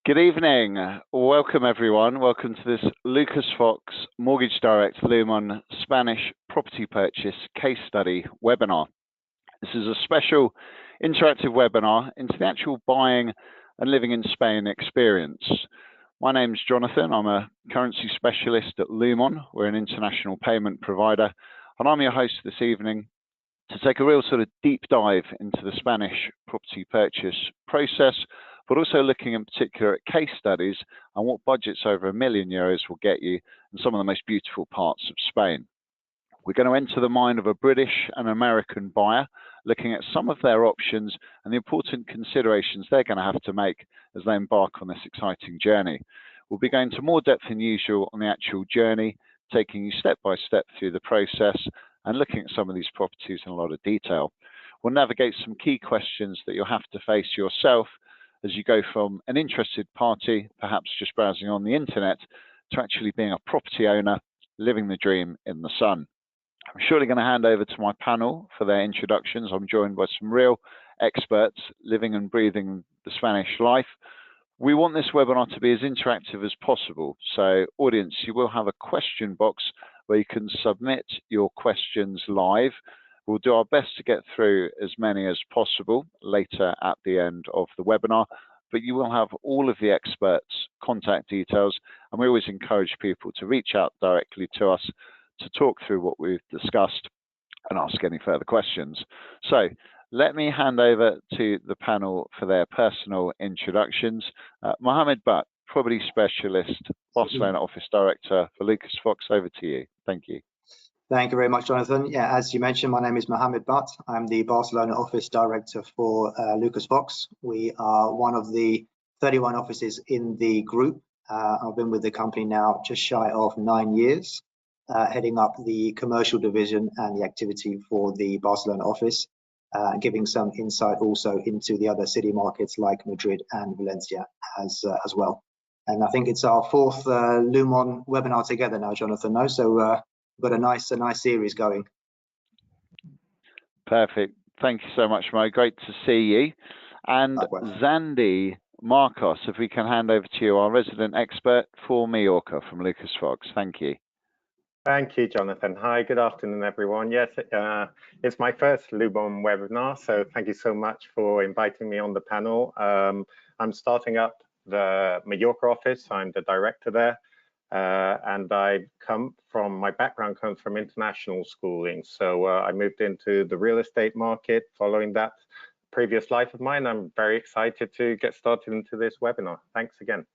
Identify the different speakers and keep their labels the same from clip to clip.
Speaker 1: Good evening. Welcome everyone. Welcome to this Lucas Fox Mortgage Direct Lumon Spanish property purchase case study webinar. This is a special interactive webinar into the actual buying and living in Spain experience. My name's Jonathan. I'm a currency specialist at Lumon. We're an international payment provider, and I'm your host this evening to take a real sort of deep dive into the Spanish property purchase process, but also looking in particular at case studies and what budgets over €1 million will get you in some of the most beautiful parts of Spain. We're going to enter the mind of a British and American buyer, looking at some of their options and the important considerations they're going to have to make as they embark on this exciting journey. We'll be going to more depth than usual on the actual journey, taking you step by step through the process and looking at some of these properties in a lot of detail. We'll navigate some key questions that you'll have to face yourself as you go from an interested party, perhaps just browsing on the internet, to actually being a property owner, living the dream in the sun. I'm surely going to hand over to my panel for their introductions. I'm joined by some real experts living and breathing the Spanish life. We want this webinar to be as interactive as possible. So audience, you will have a question box where you can submit your questions live. We'll do our best to get through as many as possible later at the end of the webinar, but you will have all of the experts' contact details, and we always encourage people to reach out directly to us to talk through what we've discussed and ask any further questions. So let me hand over to the panel for their personal introductions. Mohammed Butt, Property Specialist, Barcelona Office Director for Lucas Fox, over to you. Thank you.
Speaker 2: Thank you very much, Jonathan. Yeah, as you mentioned, my name is Mohammed Butt. I'm the Barcelona Office Director for Lucas Fox. We are one of the 31 offices in the group. I've been with the company now just shy of 9 years, heading up the commercial division and the activity for the Barcelona office, giving some insight also into the other city markets like Madrid and Valencia as well. And I think it's our fourth Lumon webinar together now, Jonathan. No? So got a nice series going.
Speaker 1: Perfect. Thank you so much, Mo. Great to see you. And Zandy Marcos, if we can hand over to you, our resident expert for Mallorca from Lucas Fox. Thank you.
Speaker 3: Thank you, Jonathan. Hi, good afternoon, everyone. Yes, it's my first Lumon webinar, so thank you so much for inviting me on the panel. I'm starting up the Mallorca office. I'm the director there. And my background comes from international schooling. So I moved into the real estate market following that previous life of mine. I'm very excited to get started into this webinar. Thanks again.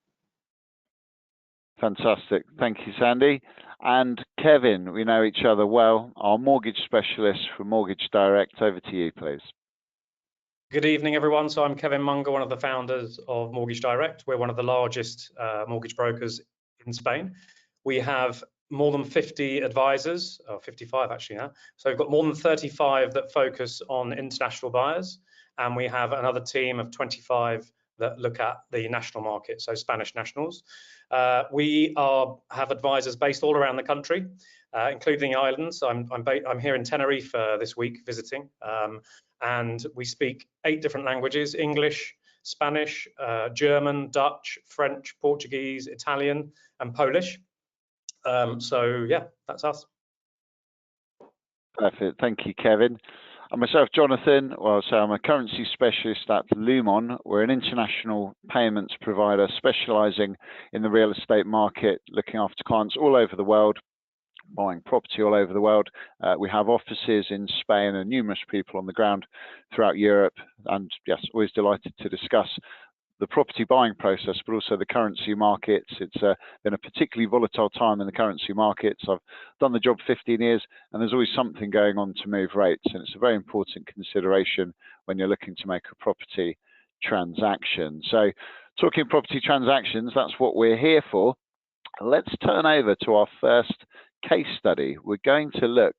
Speaker 1: Fantastic. Thank you, Sandy. And Kevin, we know each other well, our mortgage specialist for Mortgage Direct. Over to you, please.
Speaker 4: Good evening, everyone. So I'm Kevin Munger, one of the founders of Mortgage Direct. We're one of the largest mortgage brokers in Spain. We have more than 50 advisors, or 55 actually now. So we've got more than 35 that focus on international buyers, and we have another team of 25 that look at the national market, so Spanish nationals. We have advisors based all around the country, including the islands. I'm here in Tenerife this week visiting, and we speak 8 different languages: English, Spanish, German, Dutch, French, Portuguese, Italian, and Polish. So yeah, that's us.
Speaker 1: Perfect. Thank you, Kevin. And myself, Jonathan, well, so I'm a currency specialist at Lumon. We're an international payments provider specializing in the real estate market, looking after clients all over the world, buying property all over the world. We have offices in Spain and numerous people on the ground throughout Europe. And yes, always delighted to discuss the property buying process, but also the currency markets. It's been a particularly volatile time in the currency markets. I've done the job 15 years, and there's always something going on to move rates. And it's a very important consideration when you're looking to make a property transaction. So talking property transactions, that's what we're here for. Let's turn over to our first case study. We're going to look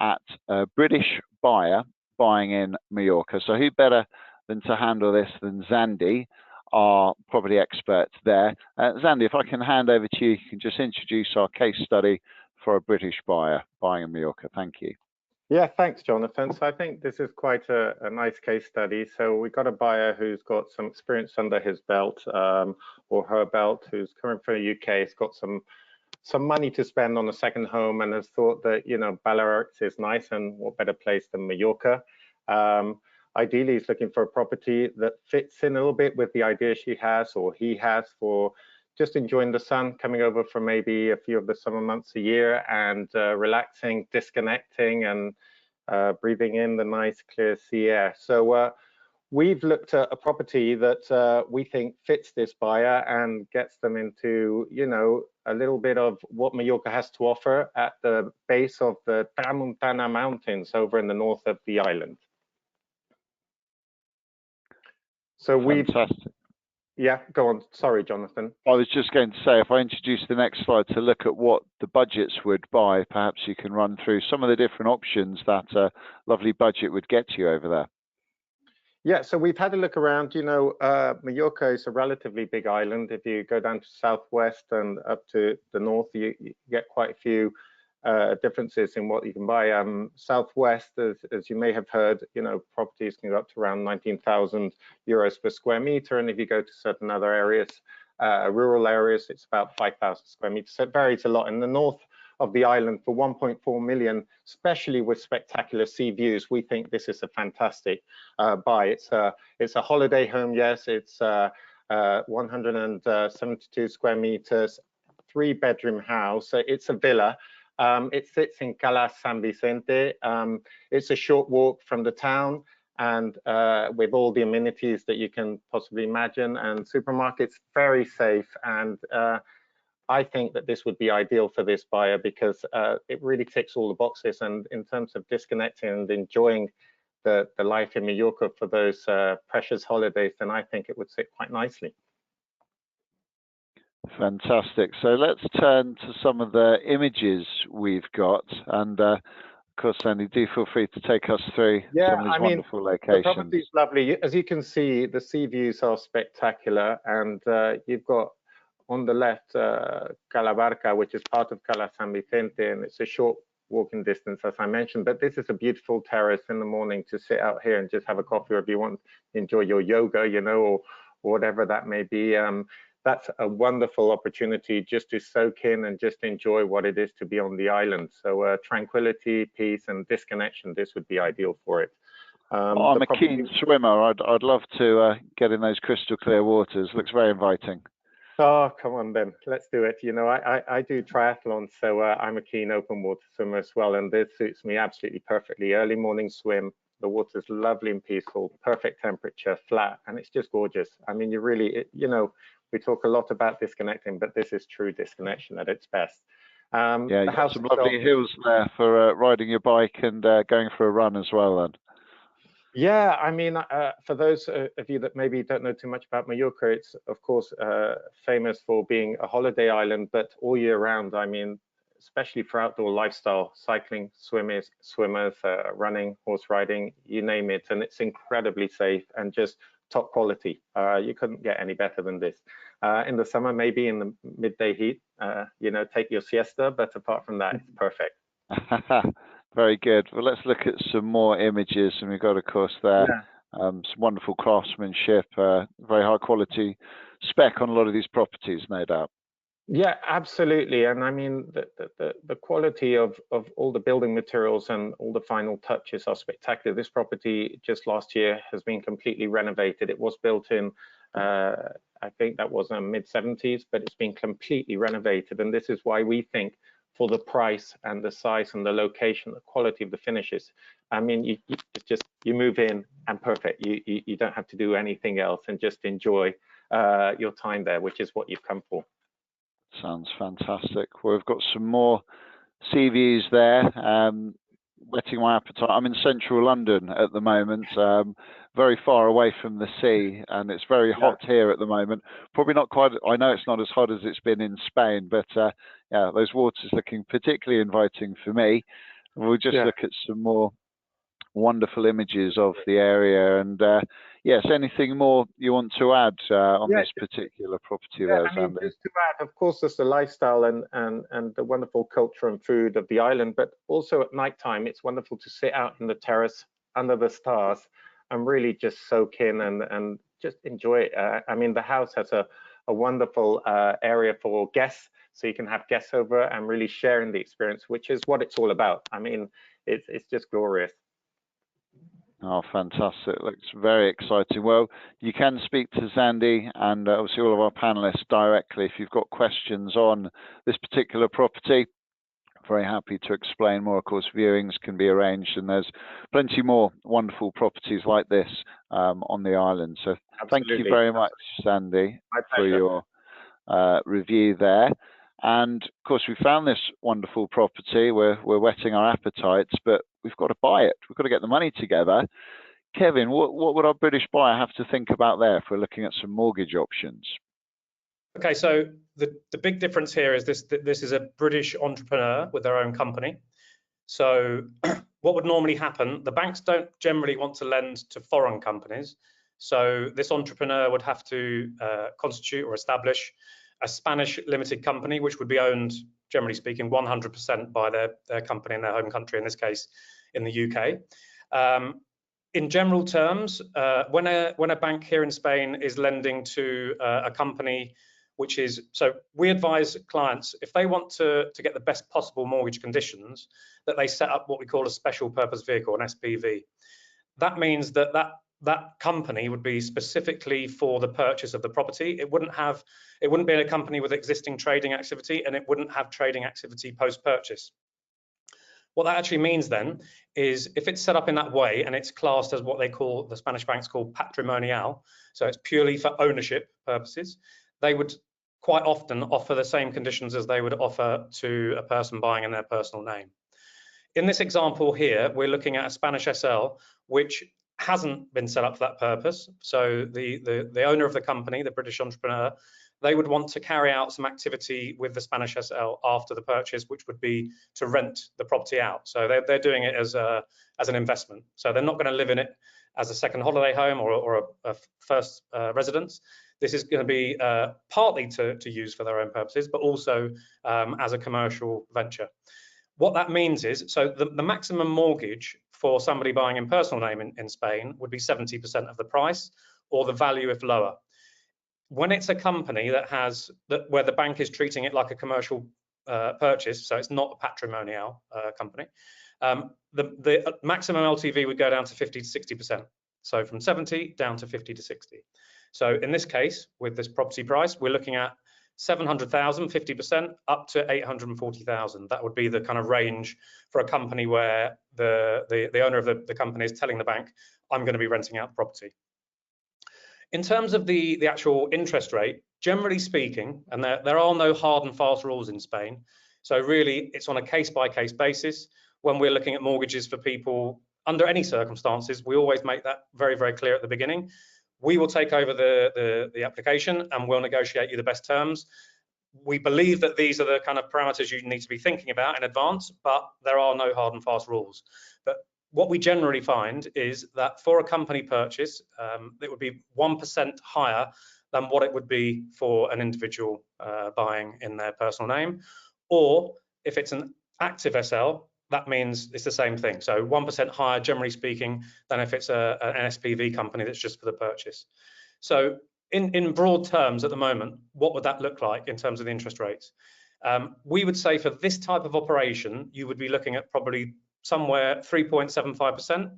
Speaker 1: at a British buyer buying in Mallorca. So who better than to handle this than Zandy, our property expert there. Zandy, if I can hand over to you, you can just introduce our case study for a British buyer buying in Mallorca. Thank you.
Speaker 3: Yeah, thanks, Jonathan. So I think this is quite a nice case study. So we got a buyer who's got some experience under his belt, or her belt, who's coming from the UK. Has got some money to spend on a second home, and has thought that, you know, Balearics is nice, and what better place than Mallorca. Ideally, he's looking for a property that fits in a little bit with the idea she has, or he has, for just enjoying the sun, coming over for maybe a few of the summer months a year, and relaxing, disconnecting, and breathing in the nice clear sea air. So we've looked at a property that we think fits this buyer and gets them into, you know, a little bit of what Mallorca has to offer at the base of the Tramuntana Mountains over in the north of the island. So
Speaker 1: Fantastic.
Speaker 3: Yeah, go on. Sorry, Jonathan.
Speaker 1: I was just going to say, if I introduce the next slide to look at what the budgets would buy, perhaps you can run through some of the different options that a lovely budget would get you over there.
Speaker 3: Yeah, so we've had a look around. You know, Mallorca is a relatively big island. If you go down to southwest and up to the north, you get quite a few differences in what you can buy. Southwest, as you may have heard, you know, properties can go up to around 19,000 euros per square meter, and if you go to certain other areas, rural areas, it's about 5,000 square meters. So it varies a lot. In the north of the island, for 1.4 million, especially with spectacular sea views, we think this is a fantastic buy. It's a holiday home. Yes, it's 172 square meters, 3-bedroom house. It's a villa. It sits in Cala San Vicente. It's a short walk from the town, and with all the amenities that you can possibly imagine, and supermarkets, very safe. And I think that this would be ideal for this buyer, because it really ticks all the boxes. And in terms of disconnecting and enjoying the life in Mallorca for those precious holidays, then I think it would sit quite nicely.
Speaker 1: Fantastic. So let's turn to some of the images we've got, and of course, Andy, do feel free to take us through some of these wonderful locations.
Speaker 3: The property is lovely. As you can see, the sea views are spectacular, and you've got on the left Calabarca, which is part of Cala San Vicente, and it's a short walking distance, as I mentioned. But this is a beautiful terrace in the morning to sit out here and just have a coffee, or if you want to enjoy your yoga, you know, or whatever that may be. That's a wonderful opportunity just to soak in and just enjoy what it is to be on the island. So tranquility, peace, and disconnection, this would be ideal for it.
Speaker 1: I'm a keen swimmer. I'd love to get in those crystal clear waters. Looks very inviting.
Speaker 3: Oh, come on then, let's do it. You know, I do triathlon, so I'm a keen open water swimmer as well, and this suits me absolutely perfectly. Early morning swim, the water's lovely and peaceful, perfect temperature, flat, and it's just gorgeous. I mean, you really, you know, we talk a lot about disconnecting, but this is true disconnection at its best.
Speaker 1: Yeah, you have some lovely hills there for riding your bike and going for a run as well then.
Speaker 3: Yeah, I mean, for those of you that maybe don't know too much about Mallorca, it's of course famous for being a holiday island, but all year round. I mean, especially for outdoor lifestyle, cycling, swimmers, running, horse riding, you name it, and it's incredibly safe and just top quality. You couldn't get any better than this. In the summer, maybe in the midday heat, you know, take your siesta, but apart from that, it's perfect.
Speaker 1: Very good. Well, let's look at some more images, and we've got, of course, there some wonderful craftsmanship, very high quality spec on a lot of these properties, no doubt.
Speaker 3: Yeah, absolutely. And I mean, the quality of all the building materials and all the final touches are spectacular. This property just last year has been completely renovated. It was built in, I think that was mid-70s, but it's been completely renovated. And this is why we think, for the price and the size and the location, the quality of the finishes, I mean, you move in and perfect. You don't have to do anything else and just enjoy your time there, which is what you've come for.
Speaker 1: Sounds fantastic. Well, we've got some more sea views there, whetting my appetite. I'm in central London at the moment, very far away from the sea, and it's very hot here at the moment. Probably not quite, I know it's not as hot as it's been in Spain, but yeah, those waters looking particularly inviting for me. We'll just look at some more wonderful images of the area, and yes, anything more you want to add on
Speaker 3: Yeah,
Speaker 1: this particular property
Speaker 3: yeah,
Speaker 1: there,
Speaker 3: I mean,
Speaker 1: Sandy?
Speaker 3: just to add, of course, there's the lifestyle and the wonderful culture and food of the island, but also at night time, it's wonderful to sit out in the terrace under the stars and really just soak in and just enjoy it. I mean, the house has a wonderful area for guests, so you can have guests over and really sharing the experience, which is what it's all about. I mean, it's just glorious.
Speaker 1: Oh, fantastic. Looks very exciting. Well, you can speak to Sandy and obviously all of our panelists directly if you've got questions on this particular property. Very happy to explain more. Of course, viewings can be arranged, and there's plenty more wonderful properties like this on the island. So
Speaker 3: Absolutely.
Speaker 1: Thank you very much, Sandy, for your review there. And of course, we found this wonderful property. We're whetting our appetites, but we've got to buy it. We've got to get the money together. Kevin, what would our British buyer have to think about there if we're looking at some mortgage options?
Speaker 4: Okay, so the big difference here is this is a British entrepreneur with their own company. So what would normally happen, the banks don't generally want to lend to foreign companies. So this entrepreneur would have to constitute or establish a Spanish limited company, which would be owned, generally speaking, 100% by their company in their home country, in this case, in the UK. In general terms, when a bank here in Spain is lending to a company, which is, so we advise clients, if they want to get the best possible mortgage conditions, that they set up what we call a special purpose vehicle, an SPV. That means that company would be specifically for the purchase of the property. It wouldn't be a company with existing trading activity, and it wouldn't have trading activity post-purchase. What that actually means then is if it's set up in that way and it's classed as what the Spanish banks call patrimonial, so it's purely for ownership purposes, they would quite often offer the same conditions as they would offer to a person buying in their personal name. In this example here, we're looking at a Spanish SL, which hasn't been set up for that purpose. So the owner of the company, the British entrepreneur, they would want to carry out some activity with the Spanish SL after the purchase, which would be to rent the property out. So they're doing it as an investment. So they're not going to live in it as a second holiday home or a first residence. This is going to be partly to use for their own purposes, but also as a commercial venture. What that means is, so the maximum mortgage for somebody buying in personal name in Spain would be 70% of the price, or the value if lower. When it's a company where the bank is treating it like a commercial purchase, so it's not a patrimonial company, the maximum LTV would go down to 50 to 60%. So from 70 down to 50 to 60. So in this case, with this property price, we're looking at 700,000, 50%, up to 840,000. That would be the kind of range for a company where the owner of the company is telling the bank, I'm going to be renting out the property. In terms of the actual interest rate, generally speaking, and there are no hard and fast rules in Spain, so really it's on a case-by-case basis. When we're looking at mortgages for people under any circumstances, we always make that very, very clear at the beginning. We will take over the application and we'll negotiate you the best terms. We believe that these are the kind of parameters you need to be thinking about in advance, but there are no hard and fast rules. But what we generally find is that for a company purchase, it would be 1% higher than what it would be for an individual buying in their personal name. Or if it's an active SL, that means it's the same thing. So 1% higher, generally speaking, than if it's an SPV company that's just for the purchase. So in broad terms at the moment, what would that look like in terms of the interest rates? We would say for this type of operation, you would be looking at probably somewhere 3.75%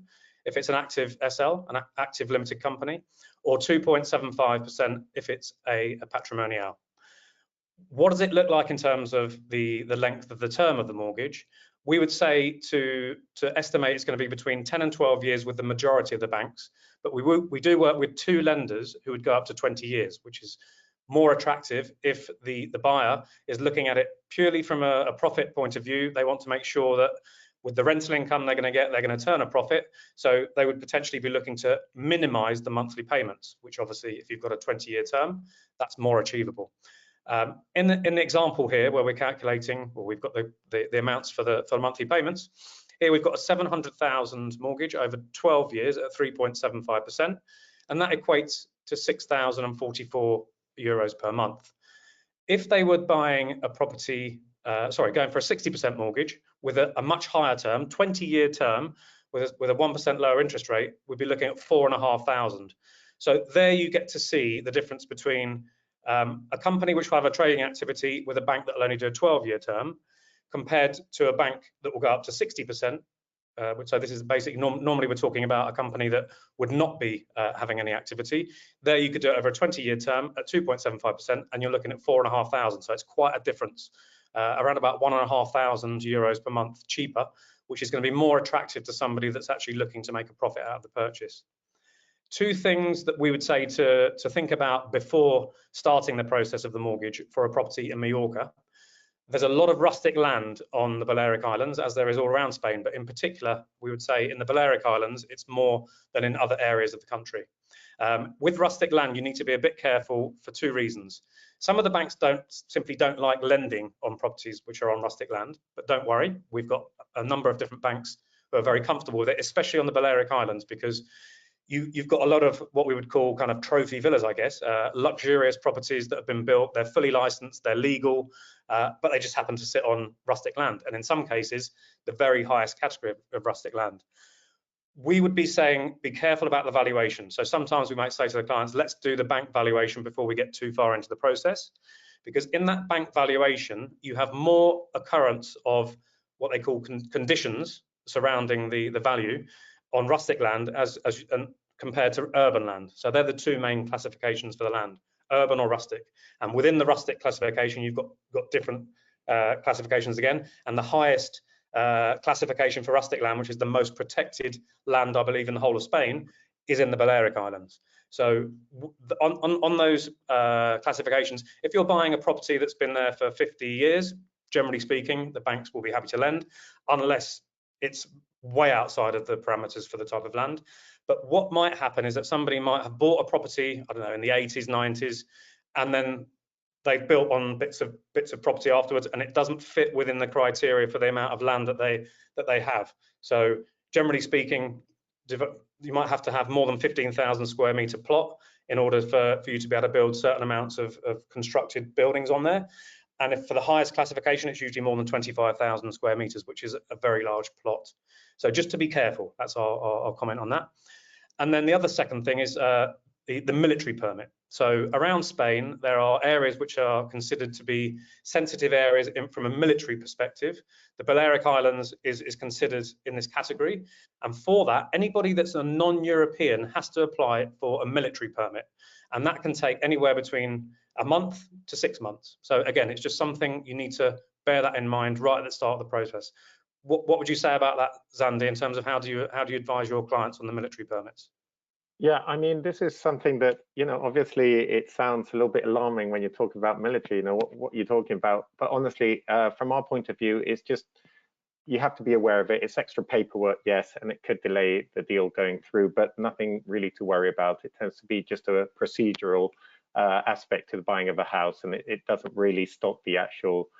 Speaker 4: if it's an active SL, an active limited company, or 2.75% if it's a patrimonial. What does it look like in terms of the length of the term of the mortgage? We would say to estimate it's going to be between 10 and 12 years with the majority of the banks, but we do work with 2 lenders who would go up to 20 years, which is more attractive if the buyer is looking at it purely from a profit point of view. They want to make sure that with the rental income they're going to turn a profit. So they would potentially be looking to minimize the monthly payments, which obviously if you've got a 20-year term, that's more achievable. In the example here where we're calculating, well, we've got the amounts for the monthly payments. Here we've got a 700,000 mortgage over 12 years at 3.75%, and that equates to 6,044 euros per month. If they were buying a property, going for a 60% mortgage with a much higher term, 20-year term, with a 1% lower interest rate, we'd be looking at 4,500. So there you get to see the difference between a company which will have a trading activity with a bank that will only do a 12-year term, compared to a bank that will go up to 60%. So this is basically, normally we're talking about a company that would not be having any activity. There you could do it over a 20-year term at 2.75%, and you're looking at 4,500. So it's quite a difference, around about 1,500 euros per month cheaper, which is going to be more attractive to somebody that's actually looking to make a profit out of the purchase. Two things that we would say to think about before starting the process of the mortgage for a property in Mallorca. There's a lot of rustic land on the Balearic Islands, as there is all around Spain, but in particular, we would say in the Balearic Islands, it's more than in other areas of the country. With rustic land, you need to be a bit careful for two reasons. Some of the banks simply don't like lending on properties which are on rustic land, but don't worry, we've got a number of different banks who are very comfortable with it, especially on the Balearic Islands, because you've got a lot of what we would call kind of trophy villas, I guess, luxurious properties that have been built, they're fully licensed, they're legal, but they just happen to sit on rustic land. And in some cases, the very highest category of rustic land. We would be saying, be careful about the valuation. So sometimes we might say to the clients, let's do the bank valuation before we get too far into the process. Because in that bank valuation, you have more occurrence of what they call conditions surrounding the value on rustic land and compared to urban land. So they're the two main classifications for the land, urban or rustic. And within the rustic classification, you've got different classifications again. And the highest classification for rustic land, which is the most protected land, I believe, in the whole of Spain, is in the Balearic Islands. So on those classifications, if you're buying a property that's been there for 50 years, generally speaking, the banks will be happy to lend, unless it's way outside of the parameters for the type of land. But what might happen is that somebody might have bought a property, I don't know, in the 80s, 90s, and then they've built on bits of property afterwards, and it doesn't fit within the criteria for the amount of land that they have. So generally speaking, you might have to have more than 15,000 square meter plot in order for you to be able to build certain amounts of constructed buildings on there. And if for the highest classification, it's usually more than 25,000 square meters, which is a very large plot. So just to be careful, that's our comment on that. And then the other second thing is the military permit. So around Spain, there are areas which are considered to be sensitive areas from a military perspective. The Balearic Islands is considered in this category. And for that, anybody that's a non-European has to apply for a military permit. And that can take anywhere between a month to 6 months. So again, it's just something you need to bear that in mind right at the start of the process. What would you say about that, Zandy, in terms of how do you advise your clients on the military permits?
Speaker 3: Yeah, I mean, this is something that, obviously it sounds a little bit alarming when you're talking about military, what you're talking about. But honestly, from our point of view, it's just, you have to be aware of it. It's extra paperwork, yes, and it could delay the deal going through, but nothing really to worry about. It tends to be just a procedural aspect to the buying of a house, and it doesn't really stop the actual,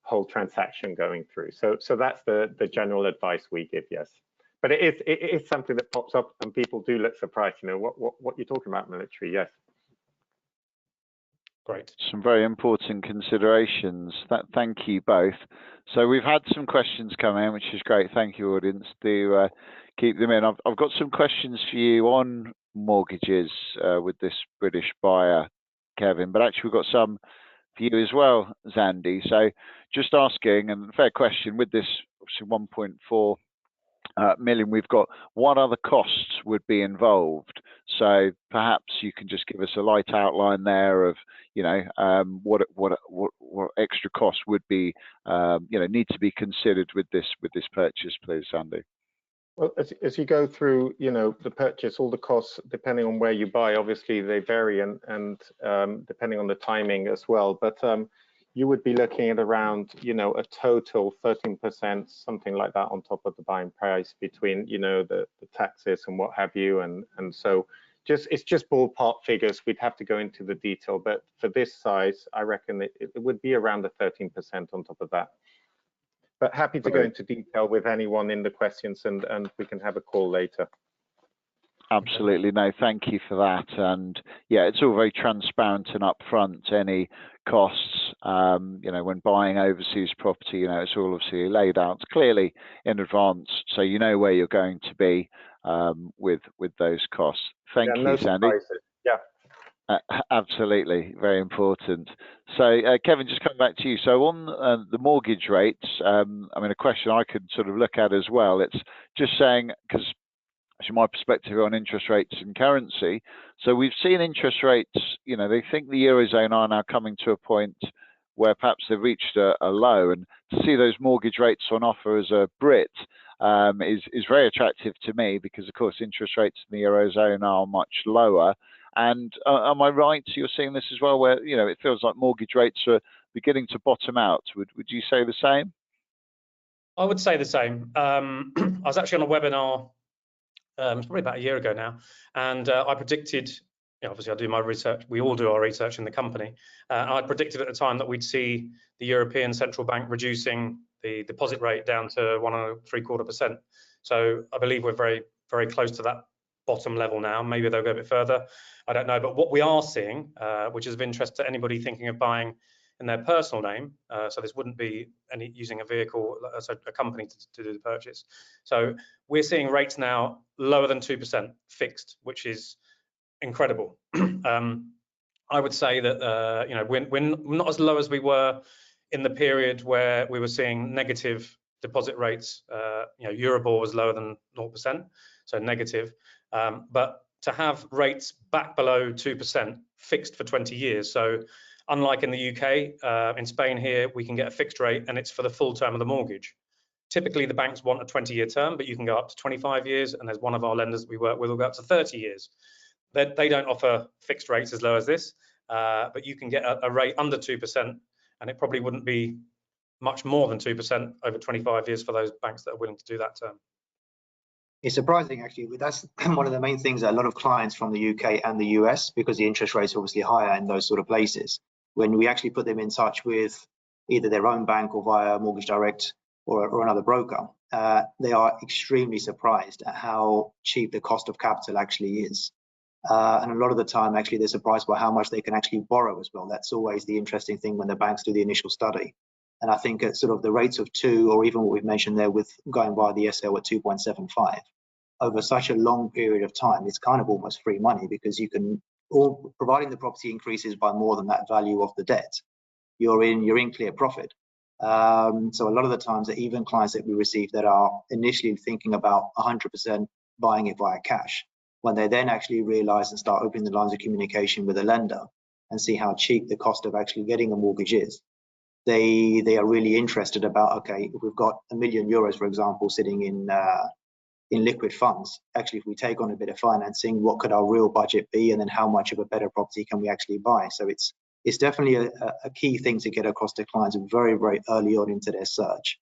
Speaker 3: whole transaction going through. So that's the general advice we give, yes. But it is something that pops up, and people do look surprised. What you're talking about, military, yes.
Speaker 4: Great.
Speaker 1: Some very important considerations. Thank you both. So we've had some questions come in, which is great. Thank you, audience. Do keep them in. I've got some questions for you on mortgages with this British buyer, Kevin, but actually we've got some for you as well, Zandy. So just asking, and fair question, with this 1.4 million, we've got what other costs would be involved. So perhaps you can just give us a light outline there of, what extra costs would be, need to be considered with this purchase, please, Sandy.
Speaker 3: Well, as you go through, the purchase, all the costs, depending on where you buy, obviously they vary, and depending on the timing as well. But you would be looking at around, a total 13%, something like that, on top of the buying price, between, the taxes and what have you. And so it's just ballpark figures. We'd have to go into the detail, but for this size, I reckon it would be around the 13% on top of that. But happy to go into detail with anyone in the questions, and we can have a call later.
Speaker 1: Absolutely. No, thank you for that. And yeah, it's all very transparent and upfront. Any costs, when buying overseas property, it's all obviously laid out clearly in advance, so you know where you're going to be with those costs. Thank you,
Speaker 3: no
Speaker 1: Sandy.
Speaker 3: surprises. Yeah.
Speaker 1: Absolutely, very important. So, Kevin, just coming back to you. So, on the mortgage rates, a question I could sort of look at as well. It's just saying, because actually my perspective on interest rates and currency. So we've seen interest rates, they think the Eurozone are now coming to a point where perhaps they've reached a low, and to see those mortgage rates on offer as a Brit is very attractive to me, because of course interest rates in the Eurozone are much lower. And am I right? So you're seeing this as well, where it feels like mortgage rates are beginning to bottom out. Would you say the same?
Speaker 4: I would say the same. I was actually on a webinar it's probably about a year ago now, and I predicted, obviously I do my research, we all do our research in the company, I predicted at the time that we'd see the European Central Bank reducing the deposit rate down to 1.75%. So I believe we're very, very close to that bottom level now. Maybe they'll go a bit further, I don't know. But what we are seeing, which is of interest to anybody thinking of buying in their personal name, so this wouldn't be using a vehicle as a company to do the purchase. So we're seeing rates now lower than 2% fixed, which is incredible. I would say that we're not as low as we were in the period where we were seeing negative deposit rates. Euribor was lower than 0%, so negative. But to have rates back below 2% fixed for 20 years, so unlike in the UK, in Spain here, we can get a fixed rate and it's for the full term of the mortgage. Typically, the banks want a 20-year term, but you can go up to 25 years, and there's one of our lenders that we work with will go up to 30 years. They don't offer fixed rates as low as this, but you can get a rate under 2%, and it probably wouldn't be much more than 2% over 25 years for those banks that are willing to do that term.
Speaker 2: It's surprising, actually. That's one of the main things that a lot of clients from the UK and the US, because the interest rates are obviously higher in those sort of places, when we actually put them in touch with either their own bank or via Mortgage Direct or another broker, they are extremely surprised at how cheap the cost of capital actually is. And a lot of the time, actually, they're surprised by how much they can actually borrow as well. That's always the interesting thing when the banks do the initial study. And I think at sort of the rates of 2, or even what we've mentioned there with going via the SL at 2.75, over such a long period of time, it's kind of almost free money, because you can, providing the property increases by more than that value of the debt, you're in clear profit. So a lot of the times, that even clients that we receive that are initially thinking about 100% buying it via cash, when they then actually realize and start opening the lines of communication with a lender and see how cheap the cost of actually getting a mortgage is, they are really interested about, okay, if we've got €1 million, for example, sitting in liquid funds, actually, if we take on a bit of financing, what could our real budget be, and then how much of a better property can we actually buy? So it's definitely a key thing to get across to clients very, very early on into their search,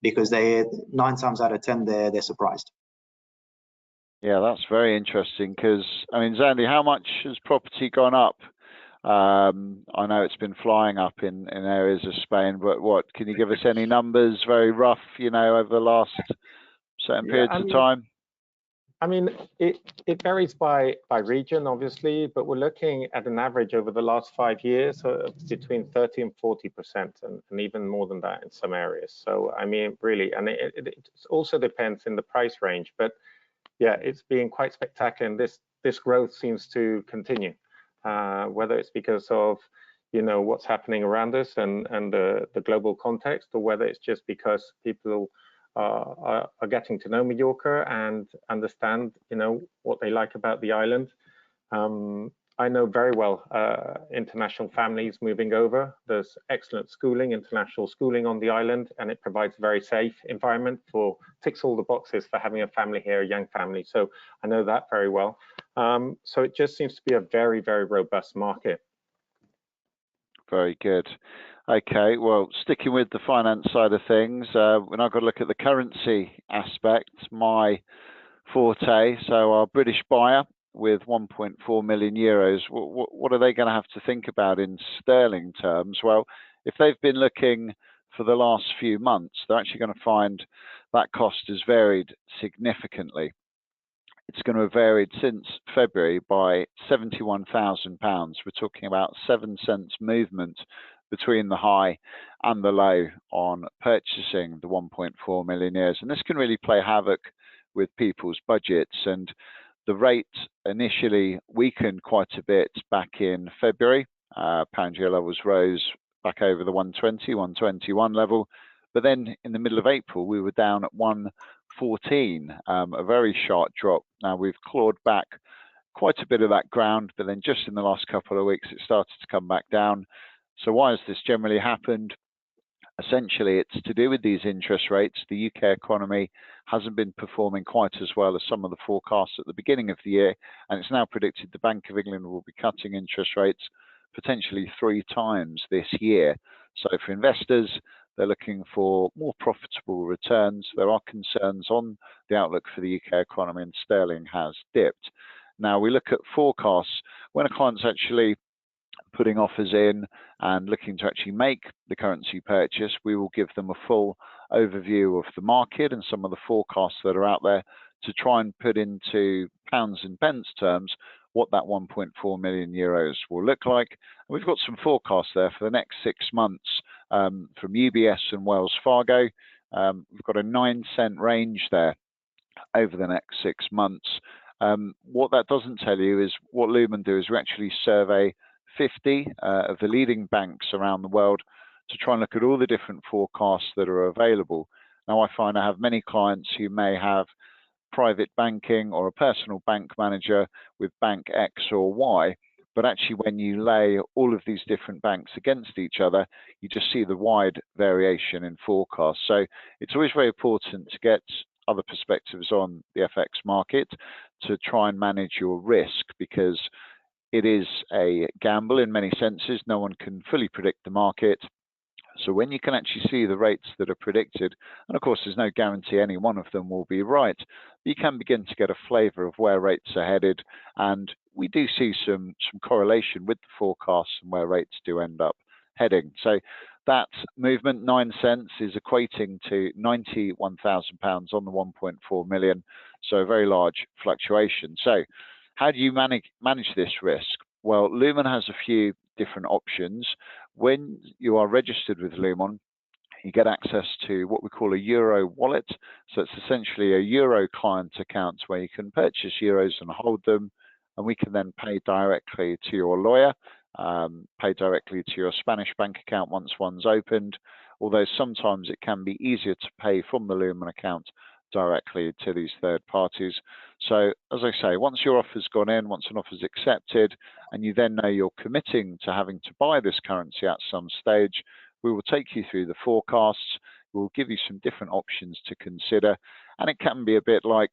Speaker 2: because 9 times out of 10 they're surprised.
Speaker 1: Yeah, that's very interesting, because Zandy, how much has property gone up? I know it's been flying up in areas of Spain, but what can you give us any numbers, very rough, over the last certain periods of time?
Speaker 3: It varies by region, obviously, but we're looking at an average over the last 5 years between 30 and 40%, and even more than that in some areas. So really, and it also depends in the price range, but yeah, it's been quite spectacular, and this growth seems to continue. Whether it's because of what's happening around us and the global context, or whether it's just because people are getting to know Mallorca and understand what they like about the island. I know very well international families moving over. There's excellent schooling, international schooling on the island, and it provides a very safe environment ticks all the boxes for having a family here, a young family. So I know that very well. So it just seems to be a very, very robust market.
Speaker 1: Very good. Okay, well, sticking with the finance side of things, when I've got to look at the currency aspect, my forte, so our British buyer with 1.4 million euros, what are they going to have to think about in sterling terms? Well, if they've been looking for the last few months, they're actually going to find that cost has varied significantly. it's going to have varied since February by £71,000. We're talking about 7 cents movement between the high and the low on purchasing the 1.4 million years. And this can really play havoc with people's budgets. And the rate initially weakened quite a bit back in February. Pound euro levels rose back over the 120, 121 level. But then in the middle of April, we were down at 114, a very sharp drop. Now we've clawed back quite a bit of that ground, but then just in the last couple of weeks, it started to come back down. So why has this generally happened? Essentially, it's to do with these interest rates. The UK economy hasn't been performing quite as well as some of the forecasts at the beginning of the year, and it's now predicted the Bank of England will be cutting interest rates potentially 3 times this year. So for investors, they're looking for more profitable returns. There are concerns on the outlook for the UK economy, and sterling has dipped. Now we look at forecasts. When a client's actually putting offers in and looking to actually make the currency purchase, we will give them a full overview of the market and some of the forecasts that are out there to try and put into pounds and pence terms what that 1.4 million euros will look like. And we've got some forecasts there for the next 6 months from UBS and Wells Fargo. We've got a 9-cent range there over the next 6 months. What that doesn't tell you is what Lumen do is we actually survey 50 of the leading banks around the world to try and look at all the different forecasts that are available. Now I find I have many clients who may have private banking or a personal bank manager with bank X or Y, but actually when you lay all of these different banks against each other, you just see the wide variation in forecasts. So it's always very important to get other perspectives on the FX market to try and manage your risk, because it is a gamble in many senses. No one can fully predict the market. So when you can actually see the rates that are predicted, and of course there's no guarantee any one of them will be right, but you can begin to get a flavour of where rates are headed, and we do see some correlation with the forecasts and where rates do end up heading. So that movement, 9 cents, is equating to £91,000 on the 1.4 million, so a very large fluctuation. So how do you manage this risk? Well, Lumen has a few different options. When you are registered with Lumen, you get access to what we call a Euro wallet. So it's essentially a Euro client account where you can purchase euros and hold them, and we can then pay directly to your lawyer, pay directly to your Spanish bank account once one's opened, although sometimes it can be easier to pay from the Lumen account directly to these third parties. So as I say, once your offer's gone in, once an offer's accepted, and you then know you're committing to having to buy this currency at some stage, we will take you through the forecasts. We'll give you some different options to consider, and it can be a bit like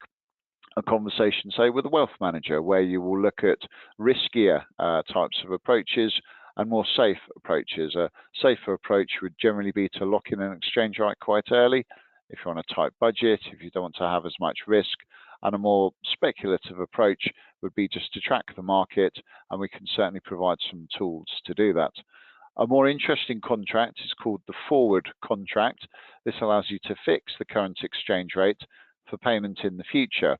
Speaker 1: a conversation, say, with a wealth manager, where you will look at riskier types of approaches and more safe approaches. A safer approach would generally be to lock in an exchange rate quite early if you're on a tight budget, if you don't want to have as much risk, and a more speculative approach would be just to track the market, and we can certainly provide some tools to do that. A more interesting contract is called the forward contract. This allows you to fix the current exchange rate for payment in the future.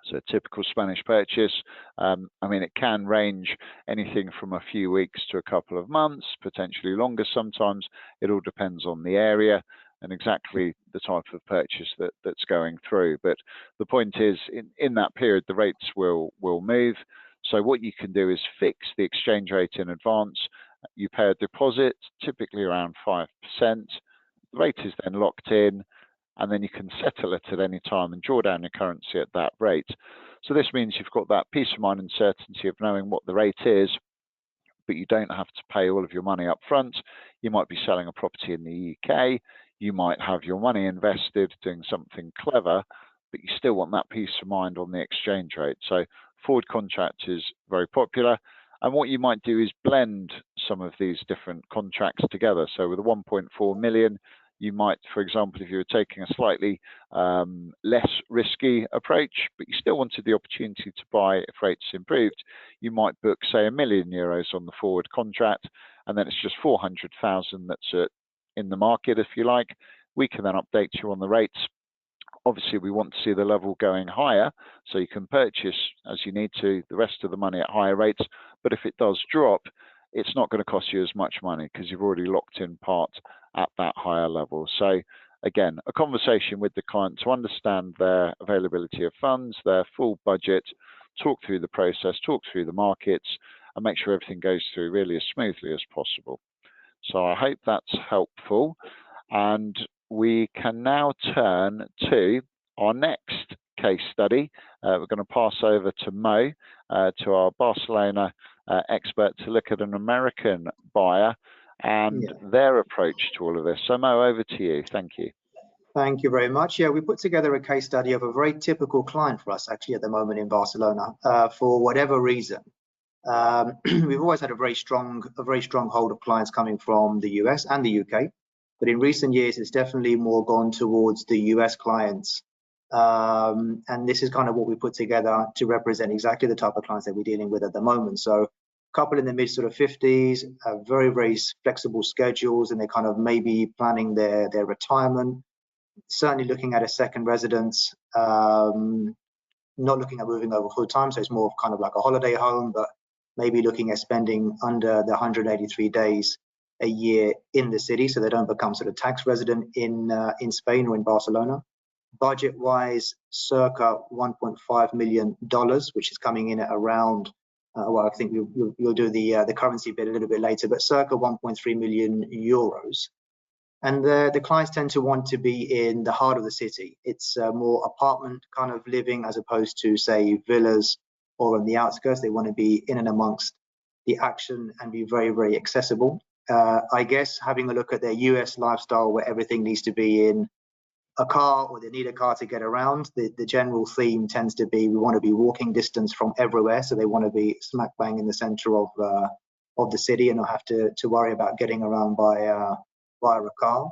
Speaker 1: So a typical Spanish purchase, I mean, it can range anything from a few weeks to a couple of months, potentially longer sometimes. It all depends on the area and exactly the type of purchase that's going through. But the point is, in that period, the rates will move. So what you can do is fix the exchange rate in advance. You pay a deposit, typically around 5%. The rate is then locked in, and then you can settle it at any time and draw down your currency at that rate. So this means you've got that peace of mind and certainty of knowing what the rate is, but you don't have to pay all of your money up front. You might be selling a property in the UK, you might have your money invested doing something clever, but you still want that peace of mind on the exchange rate. So forward contract is very popular. And what you might do is blend some of these different contracts together. So with a 1.4 million, you might, for example, if you were taking a slightly less risky approach, but you still wanted the opportunity to buy if rates improved, you might book, say, €1 million on the forward contract, and then it's just 400,000 that's in the market, if you like. We can then update you on the rates Obviously, we want to see the level going higher, so you can purchase as you need to the rest of the money at higher rates. But if it does drop, it's not going to cost you as much money because you've already locked in part at that higher level. So again, a conversation with the client to understand their availability of funds, their full budget, talk through the process, talk through the markets, and make sure everything goes through really as smoothly as possible. So I hope that's helpful. And we can now turn to our next case study. We're going to pass over to Mo, to our Barcelona expert, to look at an American buyer and their approach to all of this. So Mo, over to you. Thank you.
Speaker 2: Thank you very much. Yeah, we put together a case study of a very typical client for us actually at the moment in Barcelona. For whatever reason, we've always had a very strong hold of clients coming from the US and the UK, but in recent years it's definitely more gone towards the US clients. And this is kind of what we put together to represent exactly the type of clients that we're dealing with at the moment. So a couple in the mid sort of 50s, very flexible schedules, and they're kind of maybe planning their retirement, certainly looking at a second residence, not looking at moving over full time, so it's more of kind of like a holiday home, but maybe looking at spending under the 183 days a year in the city, so they don't become sort of tax resident in Spain or in Barcelona. Budget wise, circa $1.5 million, which is coming in at around well, I think you'll do the currency bit a little bit later, but circa 1.3 million euros. And the clients tend to want to be in the heart of the city. It's more apartment kind of living as opposed to, say, villas or on the outskirts. They want to be in and amongst the action and be very accessible. I guess having a look at their US lifestyle where everything needs to be in a car or they need a car to get around, the general theme tends to be we want to be walking distance from everywhere. So they want to be smack bang in the center of the city and not have to worry about getting around via a car.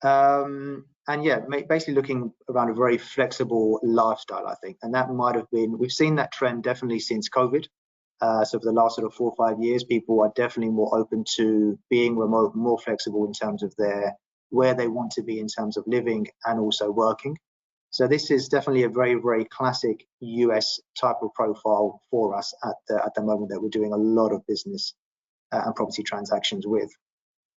Speaker 2: And yeah, basically looking around a very flexible lifestyle, I think. And that might have been, we've seen that trend definitely since COVID. So for the last sort of 4 or 5 years, people are definitely more open to being remote, more flexible in terms of where they want to be in terms of living and also working. So this is definitely a very classic US type of profile for us at the moment that we're doing a lot of business and property transactions with.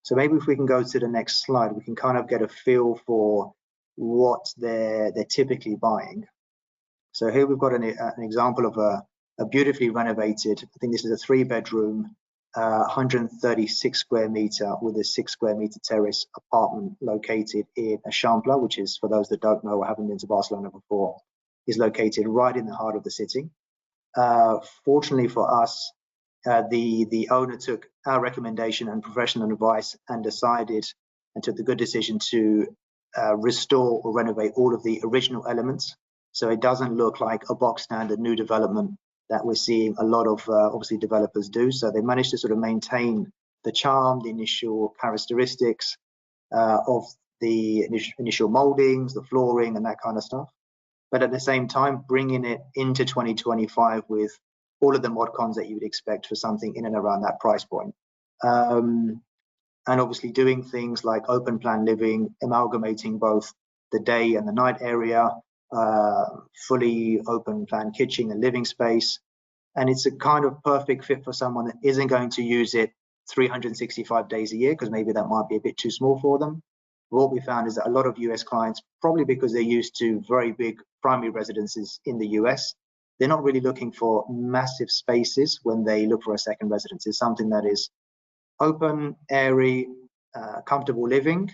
Speaker 2: So maybe if we can go to the next slide, we can kind of get a feel for what they're typically buying. So here we've got an example of a beautifully renovated, I think this is a 3-bedroom, 136 square meter with a 6 square meter terrace apartment located in Eixample, which is, for those that don't know or haven't been to Barcelona before, is located right in the heart of the city. Fortunately for us, the owner took our recommendation and professional advice and decided and took the good decision to restore or renovate all of the original elements. So it doesn't look like a box standard new development that we're seeing a lot of obviously developers do. So they managed to sort of maintain the charm, the initial characteristics of the initial moldings, the flooring and that kind of stuff. But at the same time, bringing it into 2025 with all of the mod cons that you would expect for something in and around that price point. And obviously doing things like open plan living, amalgamating both the day and the night area, fully open plan kitchen and living space. And it's a kind of perfect fit for someone that isn't going to use it 365 days a year, because maybe that might be a bit too small for them. What we found is that a lot of US clients, probably because they're used to very big primary residences in the US, they're not really looking for massive spaces when they look for a second residence. It's something that is open, airy, comfortable living,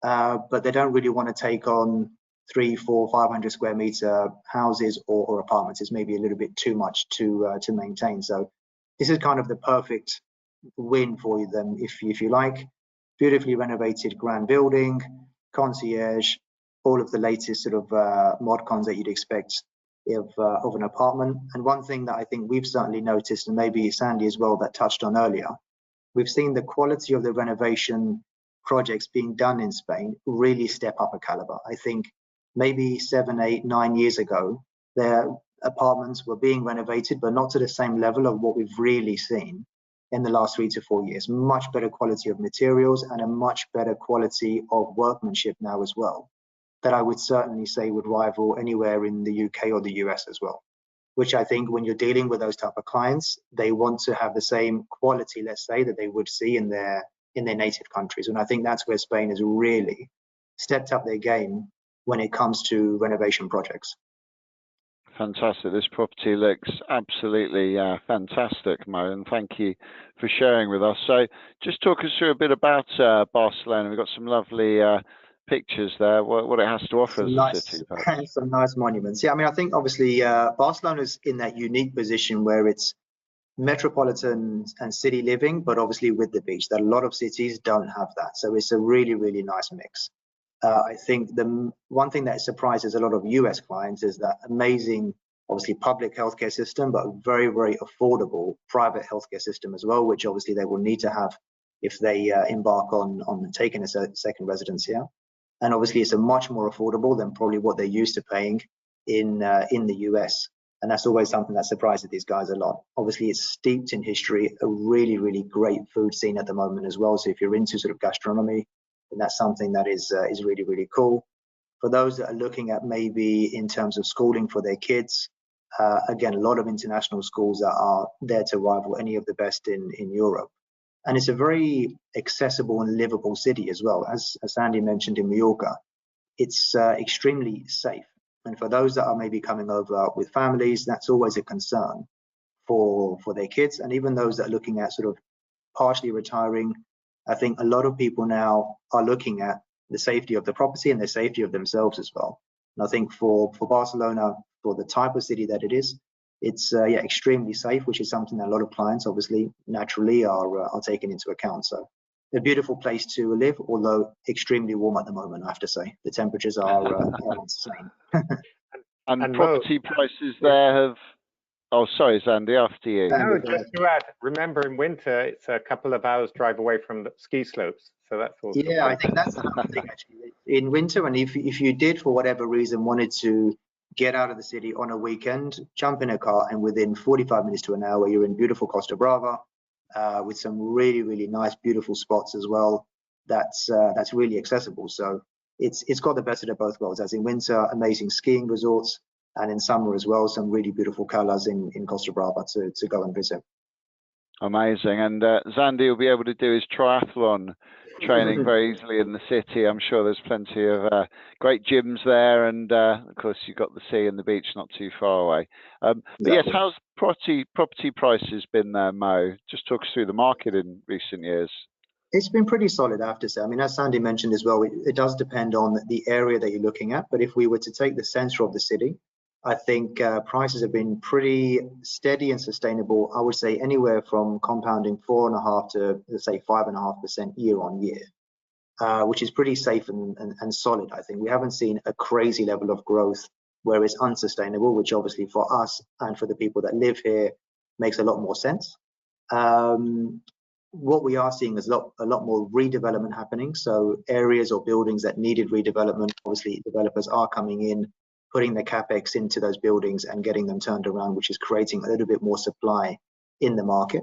Speaker 2: but they don't really want to take on 300, 400, 500 square meter houses or apartments. It's maybe a little bit too much to maintain. So this is kind of the perfect win for them, if you like. Beautifully renovated grand building, concierge, all of the latest sort of mod cons that you'd expect of an apartment. And one thing that I think we've certainly noticed, and maybe Sandy as well, that touched on earlier, we've seen the quality of the renovation projects being done in Spain really step up a caliber. I think maybe 7, 8, 9 years ago, their apartments were being renovated, but not to the same level of what we've really seen in the last 3 to 4 years. Much better quality of materials and a much better quality of workmanship now as well. that I would certainly say would rival anywhere in the UK or the US as well, which I think when you're dealing with those type of clients, they want to have the same quality, let's say, that they would see in their native countries. And I think that's where Spain has really stepped up their game when it comes to renovation projects.
Speaker 1: Fantastic. This property looks absolutely fantastic, Mo, and thank you for sharing with us. So just talk us through a bit about Barcelona. We've got some lovely pictures there, what it has to offer as a city.
Speaker 2: Some nice monuments. Yeah, I mean, I think obviously Barcelona's in that unique position where it's metropolitan and city living, but obviously with the beach. That a lot of cities don't have that. So it's a really, really nice mix. I think the one thing that surprises a lot of US clients is that amazing, obviously public healthcare system, but very, very affordable private healthcare system as well, which obviously they will need to have if they embark on taking a second residence here. And obviously it's a much more affordable than probably what they're used to paying in the US. And that's always something that surprises these guys a lot. Obviously it's steeped in history, a really, really great food scene at the moment as well. So if you're into sort of gastronomy, and that's something that is really, really cool. For those that are looking at maybe in terms of schooling for their kids, again, a lot of international schools that are there to rival any of the best in Europe. And it's a very accessible and livable city as well. As Andy mentioned in Mallorca, it's extremely safe. And for those that are maybe coming over with families, that's always a concern for their kids. And even those that are looking at sort of partially retiring, I think a lot of people now are looking at the safety of the property and the safety of themselves as well. And I think for Barcelona, for the type of city that it is, it's extremely safe, which is something that a lot of clients obviously naturally are taking into account. So a beautiful place to live, although extremely warm at the moment, I have to say. The temperatures are insane.
Speaker 1: And property prices there have... Oh, sorry, Sandy, after you.
Speaker 3: No, just to add, remember in winter, it's a couple of hours drive away from the ski slopes. So that's also...
Speaker 2: Yeah, I think that's another thing actually. In winter, and if you did, for whatever reason, wanted to get out of the city on a weekend, jump in a car, and within 45 minutes to an hour, you're in beautiful Costa Brava with some really, really nice, beautiful spots as well. That's really accessible. So it's got the best of both worlds. As in winter, amazing skiing resorts, and in summer as well, some really beautiful colours in Costa Brava to go and visit.
Speaker 1: Amazing. And Zandy will be able to do his triathlon training very easily in the city. I'm sure there's plenty of great gyms there, and of course you've got the sea and the beach not too far away. But yes, how's property prices been there, Mo? Just talk us through the market in recent years.
Speaker 2: It's been pretty solid, I have to say. I mean, as Sandy mentioned as well, it does depend on the area that you're looking at. But if we were to take the centre of the city, I think prices have been pretty steady and sustainable. I would say anywhere from compounding 4.5% to, let's say, 5.5% year on year, which is pretty safe and solid. I think we haven't seen a crazy level of growth where it's unsustainable, which obviously for us and for the people that live here makes a lot more sense. What we are seeing is a lot more redevelopment happening. So areas or buildings that needed redevelopment, obviously developers are coming in, putting the capex into those buildings and getting them turned around, which is creating a little bit more supply in the market.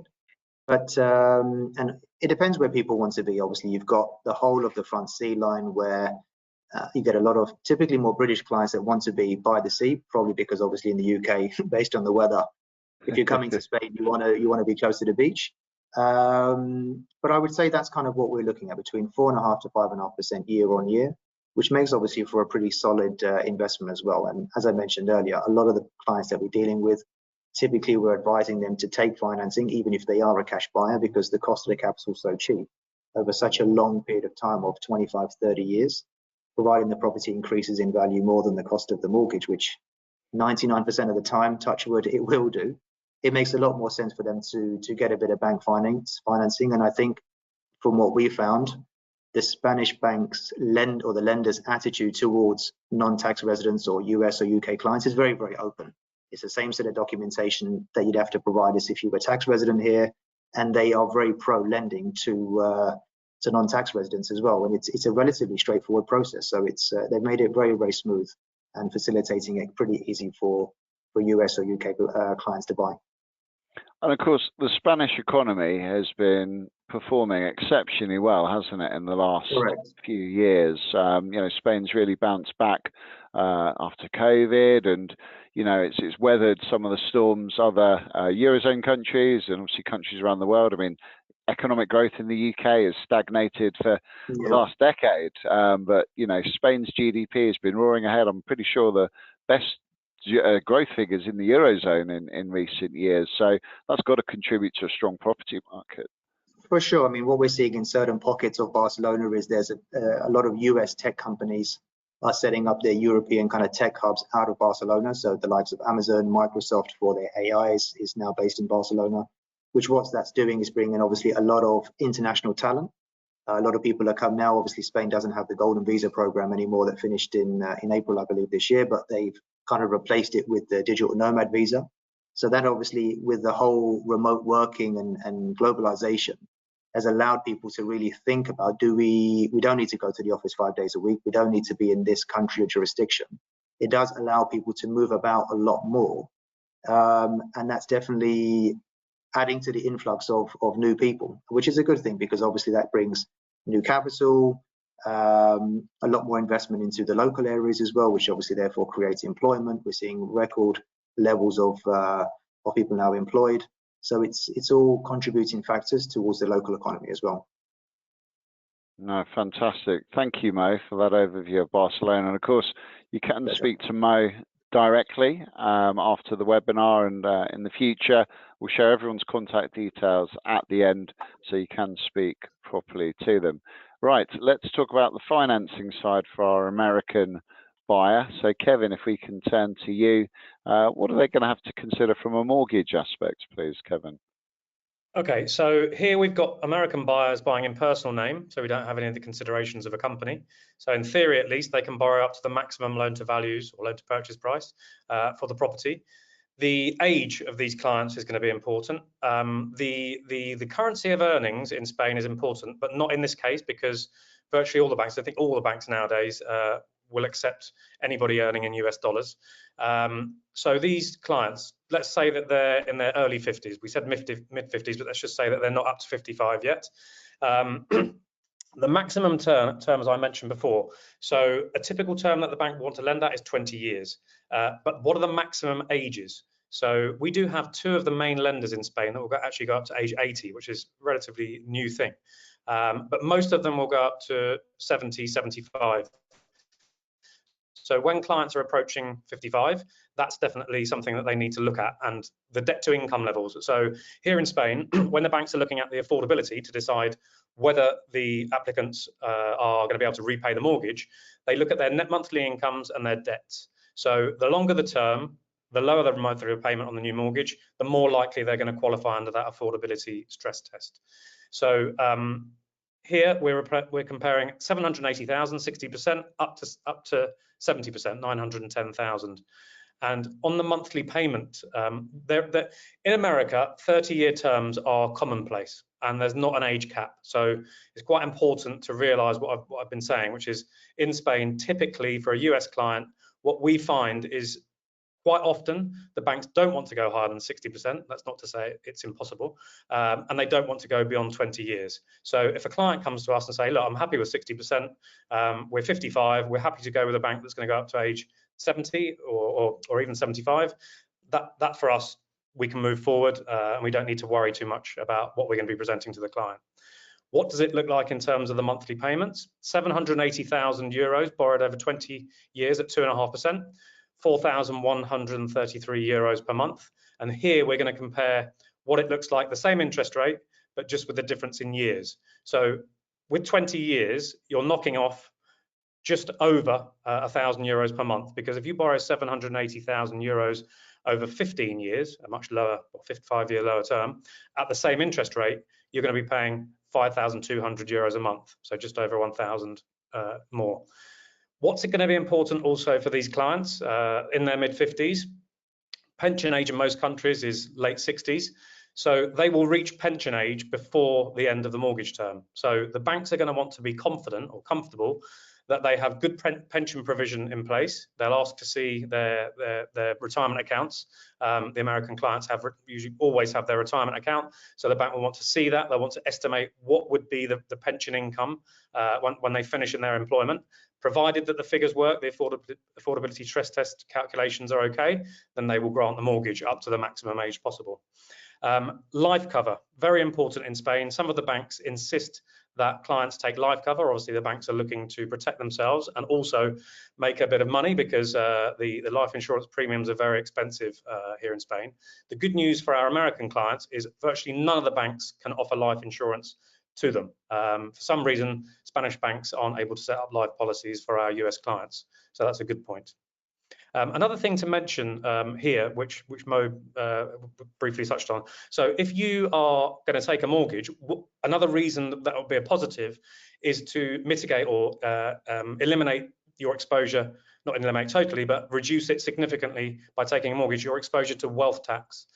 Speaker 2: But and it depends where people want to be. Obviously, you've got the whole of the front sea line where you get a lot of typically more British clients that want to be by the sea, probably because obviously in the UK, based on the weather, if you're coming to Spain, you want to be close to the beach. But I would say that's kind of what we're looking at, between 4.5% to 5.5% year on year, which makes obviously for a pretty solid investment as well. And as I mentioned earlier, a lot of the clients that we're dealing with, typically we're advising them to take financing, even if they are a cash buyer, because the cost of the capital is so cheap over such a long period of time of 25, 30 years, providing the property increases in value more than the cost of the mortgage, which 99% of the time, touch wood, it will do. It makes a lot more sense for them to get a bit of bank financing. And I think from what we found, the Spanish banks the lenders' attitude towards non-tax residents or US or UK clients is very, very open. It's the same set of documentation that you'd have to provide as if you were a tax resident here, and they are very pro lending to non-tax residents as well. And it's a relatively straightforward process. So they've made it very, very smooth and facilitating it pretty easy for US or UK clients to buy.
Speaker 1: And of course, the Spanish economy has been performing exceptionally well, hasn't it, in the last few years? Spain's really bounced back after COVID, and it's weathered some of the storms other Eurozone countries and obviously countries around the world. I mean, economic growth in the UK has stagnated for the last decade, but Spain's GDP has been roaring ahead. I'm pretty sure the best growth figures in the Eurozone in recent years. So that's got to contribute to a strong property market.
Speaker 2: For sure. I mean, what we're seeing in certain pockets of Barcelona is there's a lot of US tech companies are setting up their European kind of tech hubs out of Barcelona. So the likes of Amazon, Microsoft for their AI is now based in Barcelona, which what that's doing is bringing obviously a lot of international talent. A lot of people are come now. Obviously, Spain doesn't have the Golden Visa program anymore that finished in April, I believe, this year, but they've kind of replaced it with the digital nomad visa. So that obviously, with the whole remote working and globalization, has allowed people to really think about, we don't need to go to the office 5 days a week. We don't need to be in this country or jurisdiction. It does allow people to move about a lot more. And that's definitely adding to the influx of new people, which is a good thing, because obviously that brings new capital, a lot more investment into the local areas as well, which obviously therefore creates employment. We're seeing record levels of people now employed. So it's all contributing factors towards the local economy as well.
Speaker 1: No, fantastic. Thank you, Mo, for that overview of Barcelona. And of course, you can speak to Mo directly after the webinar, and in the future we'll share everyone's contact details at the end so you can speak properly to them. Right, let's talk about the financing side for our American buyer. So Kevin, if we can turn to you, what are they going to have to consider from a mortgage aspect, please, Kevin?
Speaker 4: Okay, so here we've got American buyers buying in personal name, so we don't have any of the considerations of a company. So in theory, at least, they can borrow up to the maximum loan to values or loan to purchase price for the property. The age of these clients is going to be important. The currency of earnings in Spain is important, but not in this case, because virtually all the banks, I think all the banks nowadays, will accept anybody earning in US dollars. So these clients, let's say that they're in their early 50s. We said mid 50s, but let's just say that they're not up to 55 yet. The maximum terms I mentioned before. So a typical term that the bank will want to lend at is 20 years. But what are the maximum ages? So we do have two of the main lenders in Spain that will actually go up to age 80, which is a relatively new thing. But most of them will go up to 70, 75. So when clients are approaching 55, that's definitely something that they need to look at, and the debt to income levels. So here in Spain, when the banks are looking at the affordability to decide whether the applicants are going to be able to repay the mortgage, they look at their net monthly incomes and their debts. So the longer the term, the lower the monthly repayment on the new mortgage, the more likely they're going to qualify under that affordability stress test. So here we're comparing 780,000, 60%, up to 70%, 910,000. And on the monthly payment, in America, 30-year terms are commonplace, and there's not an age cap. So it's quite important to realize what I've been saying, which is in Spain, typically for a US client, what we find is quite often the banks don't want to go higher than 60%. That's not to say it's impossible. And they don't want to go beyond 20 years. So if a client comes to us and say, look, I'm happy with 60%, we're 55, we're happy to go with a bank that's going to go up to age 70 or even 75, that for us, we can move forward and we don't need to worry too much about what we're going to be presenting to the client. What does it look like in terms of the monthly payments? 780,000 euros borrowed over 20 years at 2.5%. 4,133 euros per month. And here we're going to compare what it looks like, the same interest rate, but just with the difference in years. So with 20 years, you're knocking off just over 1,000 euros per month, because if you borrow 780,000 euros over 15 years, a much lower, 5-year lower term, at the same interest rate, you're going to be paying 5,200 euros a month, so just over 1,000 more. What's it going to be important also for these clients in their mid-50s? Pension age in most countries is late 60s. So they will reach pension age before the end of the mortgage term. So the banks are going to want to be confident or comfortable that they have good pension provision in place. They'll ask to see their retirement accounts. The American clients usually always have their retirement account, so the bank will want to see that. They'll want to estimate what would be the pension income when they finish in their employment. Provided that the figures work, the affordability stress test calculations are okay, then they will grant the mortgage up to the maximum age possible. Life cover, very important in Spain. Some of the banks insist that clients take life cover. Obviously, the banks are looking to protect themselves and also make a bit of money because the life insurance premiums are very expensive here in Spain. The good news for our American clients is virtually none of the banks can offer life insurance to them. For some reason, Spanish banks aren't able to set up life policies for our US clients. So that's a good point. Another thing to mention here, which Mo briefly touched on. So if you are going to take a mortgage, another reason that would be a positive is to mitigate or eliminate your exposure, not eliminate totally, but reduce it significantly by taking a mortgage, your exposure to wealth tax.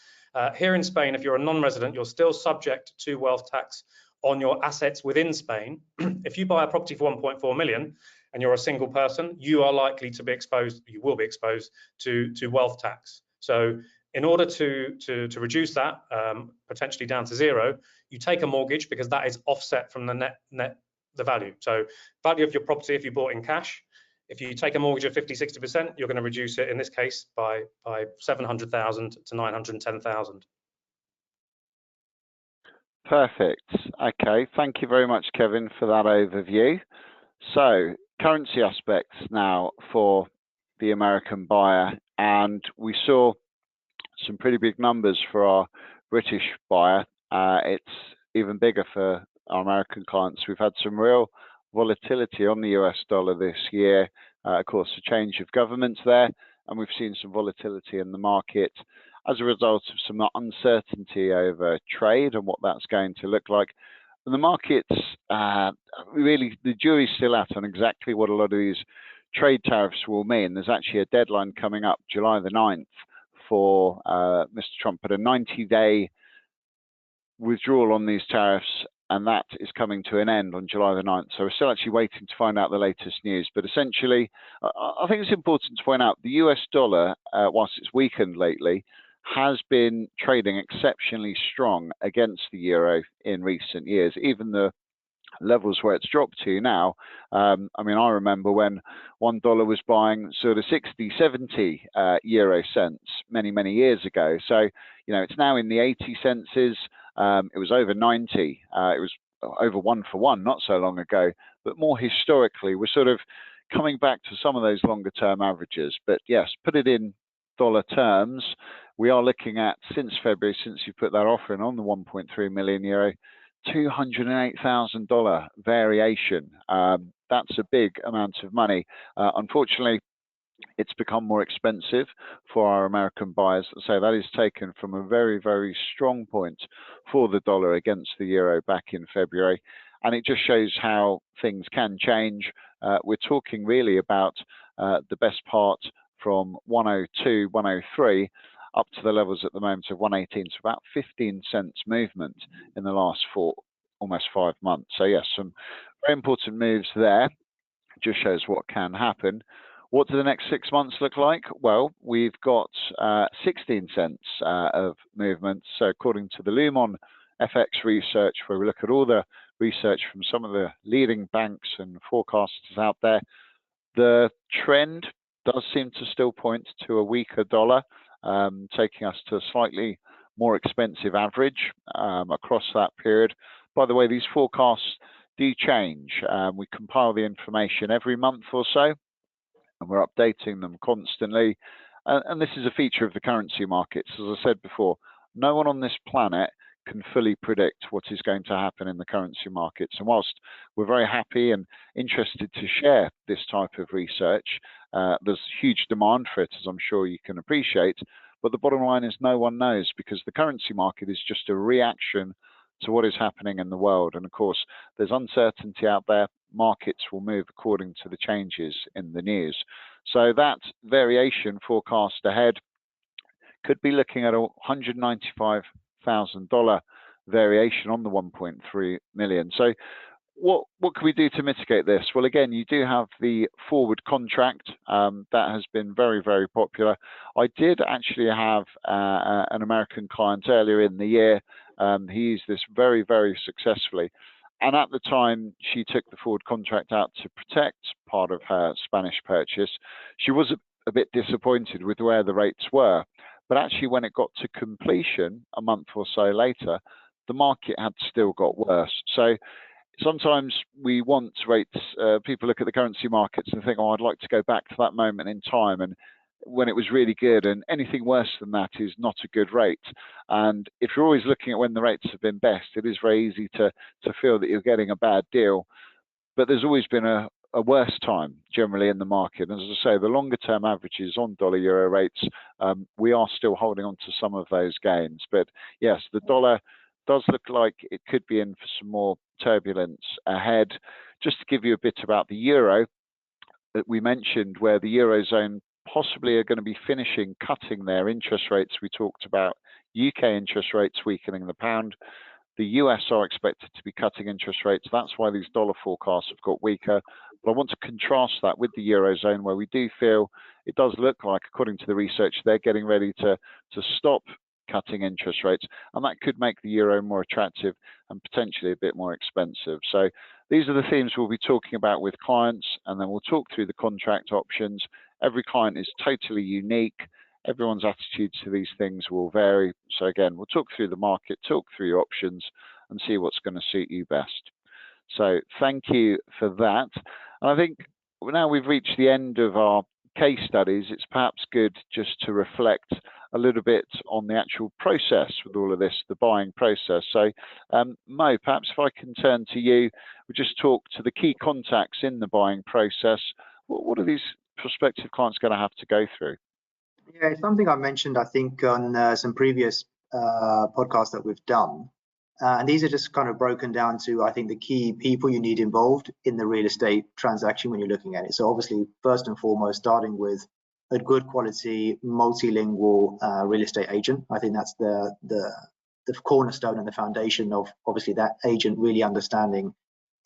Speaker 4: Here in Spain, if you're a non-resident, you're still subject to wealth tax on your assets within Spain. If you buy a property for 1.4 million and you're a single person, you are likely to be exposed, you will be exposed to wealth tax. So in order to reduce that, potentially down to zero, you take a mortgage because that is offset from the the value. So value of your property, if you bought in cash, if you take a mortgage of 50–60%, you're going to reduce it in this case by 700,000 to 910,000.
Speaker 1: Perfect. Okay, thank you very much, Kevin, for that overview. So, currency aspects now for the American buyer, and we saw some pretty big numbers for our British buyer. It's even bigger for our American clients. We've had some real volatility on the US dollar this year. Of course, a change of government there, and we've seen some volatility in the market as a result of some uncertainty over trade and what that's going to look like. And the markets, really, the jury's still out on exactly what a lot of these trade tariffs will mean. There's actually a deadline coming up, July the 9th, for Mr. Trump, but a 90-day withdrawal on these tariffs, and that is coming to an end on July the 9th. So we're still actually waiting to find out the latest news. But essentially, I think it's important to point out the US dollar, whilst it's weakened lately, has been trading exceptionally strong against the euro in recent years, even the levels where it's dropped to now. I mean, I remember when $1 was buying sort of 60–70 euro cents many years ago. So, you know, it's now in the 80 cents. It was over 90. It was over 1 for 1 not so long ago. But more historically, we're sort of coming back to some of those longer term averages. But yes, put it in dollar terms, we are looking at, since February, since you put that offer in on the 1.3 million euro, $208,000 variation. That's a big amount of money. Unfortunately, it's become more expensive for our American buyers. So that is taken from a very strong point for the dollar against the euro back in February. And it just shows how things can change. We're talking really about the best part from 102, 103 up to the levels at the moment of 118, so about 15 cents movement in the last almost 5 months. So yes, some very important moves there. Just shows what can happen. What do the next 6 months look like? Well, we've got 16 cents of movement. So according to the Lumon FX research, where we look at all the research from some of the leading banks and forecasters out there, the trend does seem to still point to a weaker dollar, taking us to a slightly more expensive average across that period. By the way, these forecasts do change. We compile the information every month or so, and we're updating them constantly. And this is a feature of the currency markets. As I said before, no one on this planet can fully predict what is going to happen in the currency markets. And whilst we're very happy and interested to share this type of research, there's huge demand for it, as I'm sure you can appreciate. But the bottom line is no one knows, because the currency market is just a reaction to what is happening in the world. And of course, there's uncertainty out there. Markets will move according to the changes in the news. So that variation forecast ahead could be looking at a $195,000 variation on the 1.3 million. So what can we do to mitigate this? Well, again, you do have the forward contract that has been very, very popular. I did actually have an American client earlier in the year. He used this very, very successfully. And at the time, she took the forward contract out to protect part of her Spanish purchase. She was a bit disappointed with where the rates were. But actually, when it got to completion a month or so later, the market had still got worse. So sometimes we want rates, people look at the currency markets and think, oh, I'd like to go back to that moment in time and when it was really good, and anything worse than that is not a good rate. And if you're always looking at when the rates have been best, it is very easy to feel that you're getting a bad deal. But there's always been a worse time generally in the market. And as I say, the longer term averages on dollar euro rates, we are still holding on to some of those gains. But yes, the dollar does look like it could be in for some more turbulence ahead. Just to give you a bit about the euro that we mentioned, where the Eurozone possibly are going to be finishing cutting their interest rates. We talked about UK interest rates weakening the pound. The US are expected to be cutting interest rates. That's why these dollar forecasts have got weaker. But I want to contrast that with the Eurozone, where we do feel it does look like, according to the research, they're getting ready to stop cutting interest rates, and that could make the euro more attractive and potentially a bit more expensive. So these are the themes we'll be talking about with clients, and then we'll talk through the contract options. Every client is totally unique. Everyone's attitudes to these things will vary. So again, we'll talk through the market, talk through your options, and see what's going to suit you best. So thank you for that. And I think now we've reached the end of our case studies, it's perhaps good just to reflect a little bit on the actual process with all of this, the buying process. So Mo, perhaps if I can turn to you, we'll just talk to the key contacts in the buying process. What are these prospective clients going to have to go through?
Speaker 2: Yeah, it's something I mentioned, I think, on some previous podcasts that we've done. And these are just kind of broken down to, I think, the key people you need involved in the real estate transaction when you're looking at it. So obviously, first and foremost, starting with a good quality, multilingual real estate agent. I think that's the cornerstone and the foundation of obviously that agent really understanding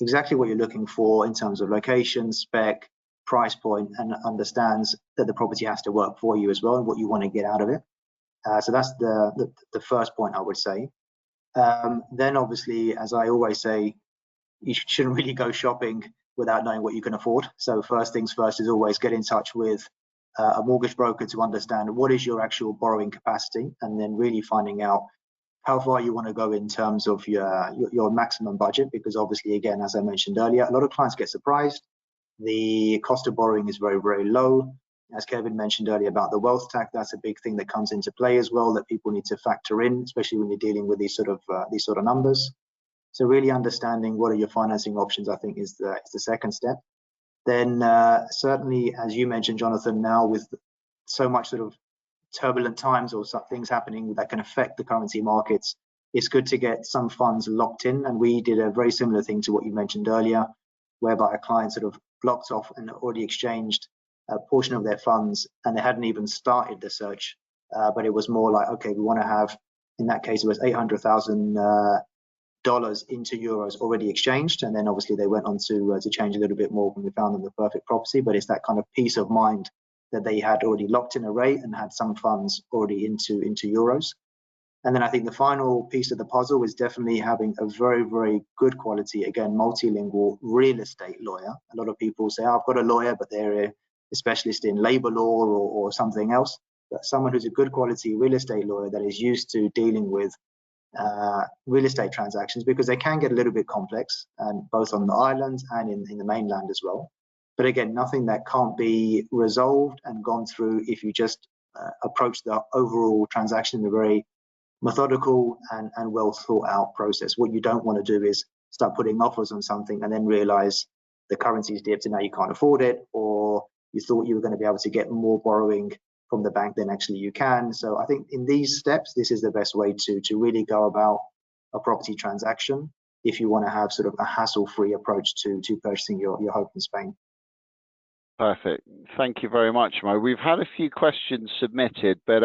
Speaker 2: exactly what you're looking for in terms of location, spec, price point, and understands that the property has to work for you as well and what you want to get out of it. So that's the first point I would say. Then obviously, as I always say, you shouldn't really go shopping without knowing what you can afford. So first things first is always get in touch with a mortgage broker to understand what is your actual borrowing capacity, and then really finding out how far you want to go in terms of your maximum budget, because obviously, again, as I mentioned earlier, a lot of clients get surprised. The cost of borrowing is very, very low. As Kevin mentioned earlier about the wealth tax, that's a big thing that comes into play as well, that people need to factor in, especially when you're dealing with these sort of numbers. So really understanding what are your financing options, I think, is the second step. Then certainly, as you mentioned, Jonathan, now with so much sort of turbulent times or some things happening that can affect the currency markets, it's good to get some funds locked in. And we did a very similar thing to what you mentioned earlier, whereby a client sort of blocked off and already exchanged a portion of their funds, and they hadn't even started the search, but it was more like, okay, we want to have, in that case, it was $800,000 into euros already exchanged, and then obviously they went on to change a little bit more when we found them the perfect property. But it's that kind of peace of mind that they had already locked in a rate and had some funds already into euros. And then I think the final piece of the puzzle is definitely having a very, very good quality, again, multilingual real estate lawyer. A lot of people say, oh, I've got a lawyer, but they're a specialist in labor law or something else. But someone who's a good quality real estate lawyer that is used to dealing with real estate transactions, because they can get a little bit complex, and both on the islands and in the mainland as well. But again, nothing that can't be resolved and gone through if you just approach the overall transaction in a very methodical and well thought out process. What you don't want to do is start putting offers on something and then realize the currency's dipped and now you can't afford it, or you thought you were going to be able to get more borrowing from the bank than actually you can. So I think in these steps, this is the best way to really go about a property transaction if you want to have sort of a hassle-free approach to purchasing your home in Spain.
Speaker 1: Perfect. Thank you very much, Mo. We've had a few questions submitted, but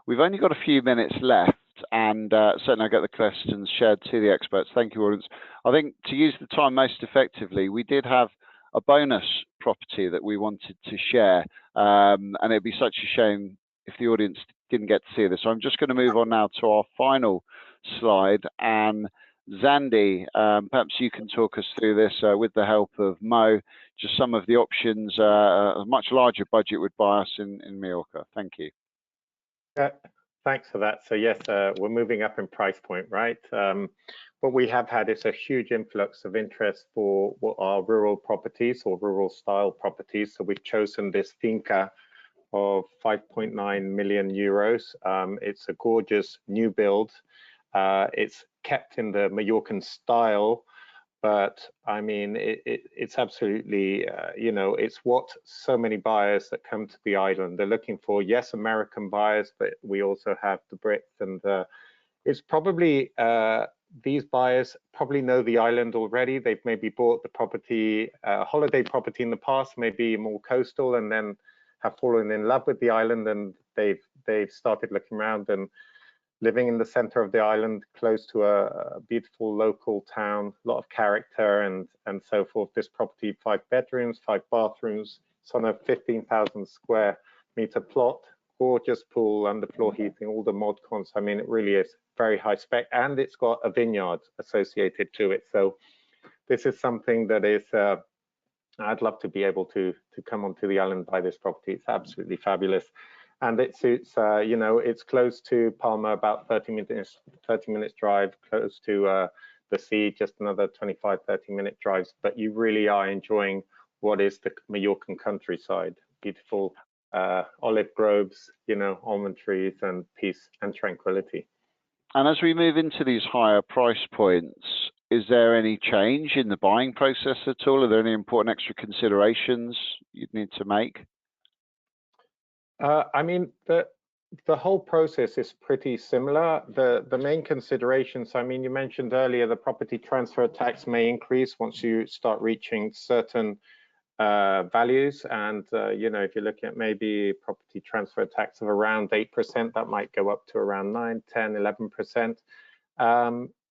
Speaker 1: we've only got a few minutes left. and certainly I get the questions shared to the experts. Thank you, audience. I think to use the time most effectively, we did have a bonus property that we wanted to share, and it'd be such a shame if the audience didn't get to see this. So I'm just going to move on now to our final slide, and Zandy, perhaps you can talk us through this with the help of Mo, just some of the options. A much larger budget would buy us in Mallorca. Thank you.
Speaker 3: Thanks for that. So yes, we're moving up in price point, right? What we have had is a huge influx of interest for what are rural properties or rural style properties. So we've chosen this finca of 5.9 million euros. It's a gorgeous new build. It's kept in the Mallorcan style, but I mean, it's absolutely, you know, it's what so many buyers that come to the island, they're looking for. Yes, American buyers, but we also have the Brits, and it's probably, these buyers probably know the island already. They've maybe bought the property, holiday property in the past, maybe more coastal, and then have fallen in love with the island, and they've started looking around and living in the center of the island, close to a beautiful local town, a lot of character and so forth. This property, 5 bedrooms, 5 bathrooms. It's on a 15,000 square meter plot, gorgeous pool, underfloor heating, all the mod cons. I mean, it really is very high spec, and it's got a vineyard associated to it. So this is something that is, I'd love to be able to come onto the island, buy this property. It's absolutely fabulous. And it suits, you know, it's close to Palma, about 30 minutes drive, close to the sea, just another 25, 30-minute drives. But you really are enjoying what is the Mallorcan countryside. Beautiful olive groves, you know, almond trees, and peace and tranquility.
Speaker 1: And as we move into these higher price points, is there any change in the buying process at all? Are there any important extra considerations you'd need to make?
Speaker 3: I mean, the whole process is pretty similar. The main considerations, I mean, you mentioned earlier, the property transfer tax may increase once you start reaching certain values. And, you know, if you're looking at maybe property transfer tax of around 8%, that might go up to around 9, 10, 11%.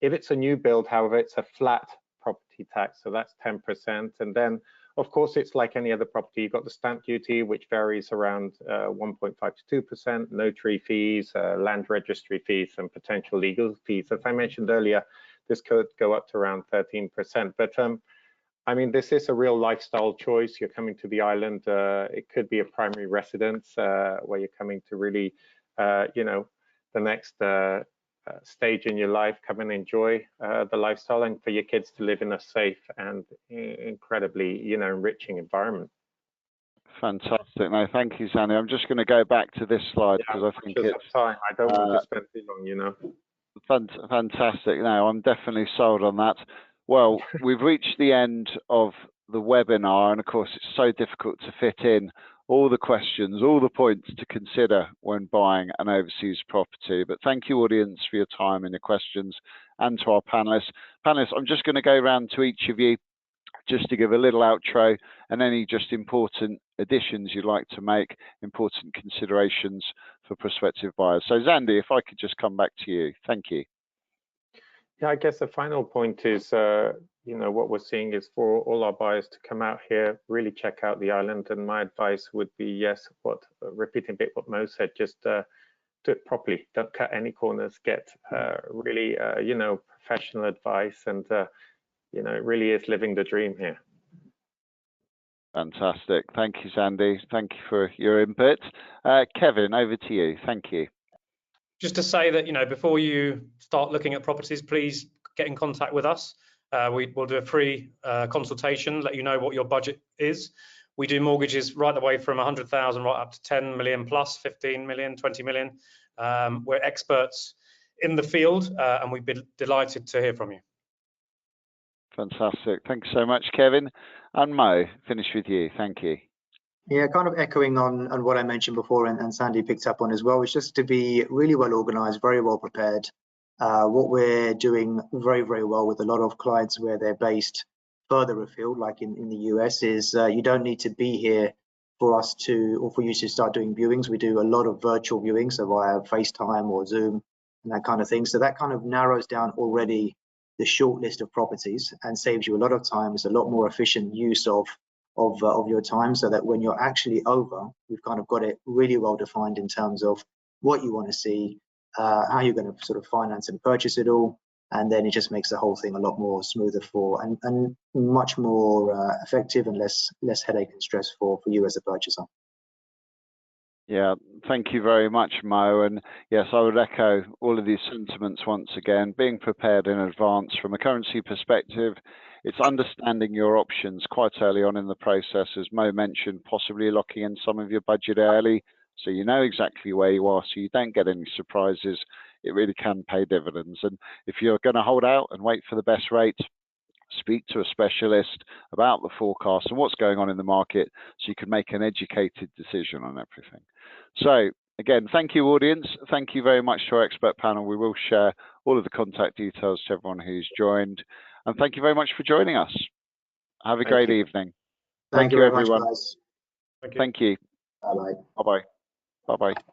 Speaker 3: If it's a new build, however, it's a flat property tax, so that's 10%. And then, of course, it's like any other property. You've got the stamp duty, which varies around 1.5 to 2%, notary fees, land registry fees, and potential legal fees. As I mentioned earlier, this could go up to around 13%. But I mean, this is a real lifestyle choice. You're coming to the island. It could be a primary residence where you're coming to really, you know, the next stage in your life, come and enjoy the lifestyle, and for your kids to live in a safe and incredibly, you know, enriching environment.
Speaker 1: Fantastic. No, thank you, Zandy. I'm just going to go back to this slide because I think it's
Speaker 3: time. I don't want to spend too long, you know.
Speaker 1: Fantastic. No, I'm definitely sold on that. Well, we've reached the end of the webinar, and of course, it's so difficult to fit in all the questions, all the points to consider when buying an overseas property. But thank you, audience, for your time and your questions, and to our panelists. Panelists, I'm just going to go around to each of you just to give a little outro and any just important additions you'd like to make, important considerations for prospective buyers. So Zandy, if I could just come back to you. Thank you.
Speaker 3: Yeah, I guess the final point is, you know, what we're seeing is for all our buyers to come out here, really check out the island. And my advice would be, yes, repeating a bit what Mo said, just do it properly. Don't cut any corners. Get really, you know, professional advice, and you know, it really is living the dream here.
Speaker 1: Fantastic. Thank you, Zandy. Thank you for your input. Kevin, over to you. Thank you.
Speaker 4: Just to say that, you know, before you start looking at properties, please get in contact with us. We'll do a free consultation, let you know what your budget is. We do mortgages right the way from 100,000 right up to 10 million plus, 15 million, 20 million. We're experts in the field, and we'd be delighted to hear from you.
Speaker 1: Fantastic. Thanks so much, Kevin. And Mo, finish with you. Thank you.
Speaker 2: Yeah, kind of echoing on what I mentioned before, and Sandy picked up on as well, is just to be really well organized, very well prepared. What we're doing very, very well with a lot of clients where they're based further afield, like in the US, is you don't need to be here for us to, or for you to start doing viewings. We do a lot of virtual viewings, so via FaceTime or Zoom, and that kind of thing. So that kind of narrows down already the short list of properties and saves you a lot of time. It's a lot more efficient use of your time, so that when you're actually over, we've kind of got it really well defined in terms of what you want to see, how you're going to sort of finance and purchase it all, and then it just makes the whole thing a lot more smoother and much more effective and less headache and stress for you as a purchaser.
Speaker 1: Yeah, thank you very much, Mo. And yes, I would echo all of these sentiments once again. Being prepared in advance from a currency perspective, it's understanding your options quite early on in the process, as Mo mentioned, possibly locking in some of your budget early so you know exactly where you are, so you don't get any surprises. It really can pay dividends. And if you're going to hold out and wait for the best rate, speak to a specialist about the forecast and what's going on in the market so you can make an educated decision on everything. So again, thank you, audience. Thank you very much to our expert panel. We will share all of the contact details to everyone who's joined. And thank you very much for joining us. Have a great evening.
Speaker 2: Thank you very
Speaker 1: everyone.
Speaker 2: much, guys.
Speaker 1: Thank you.
Speaker 2: Bye-bye.
Speaker 1: Bye-bye. Bye-bye.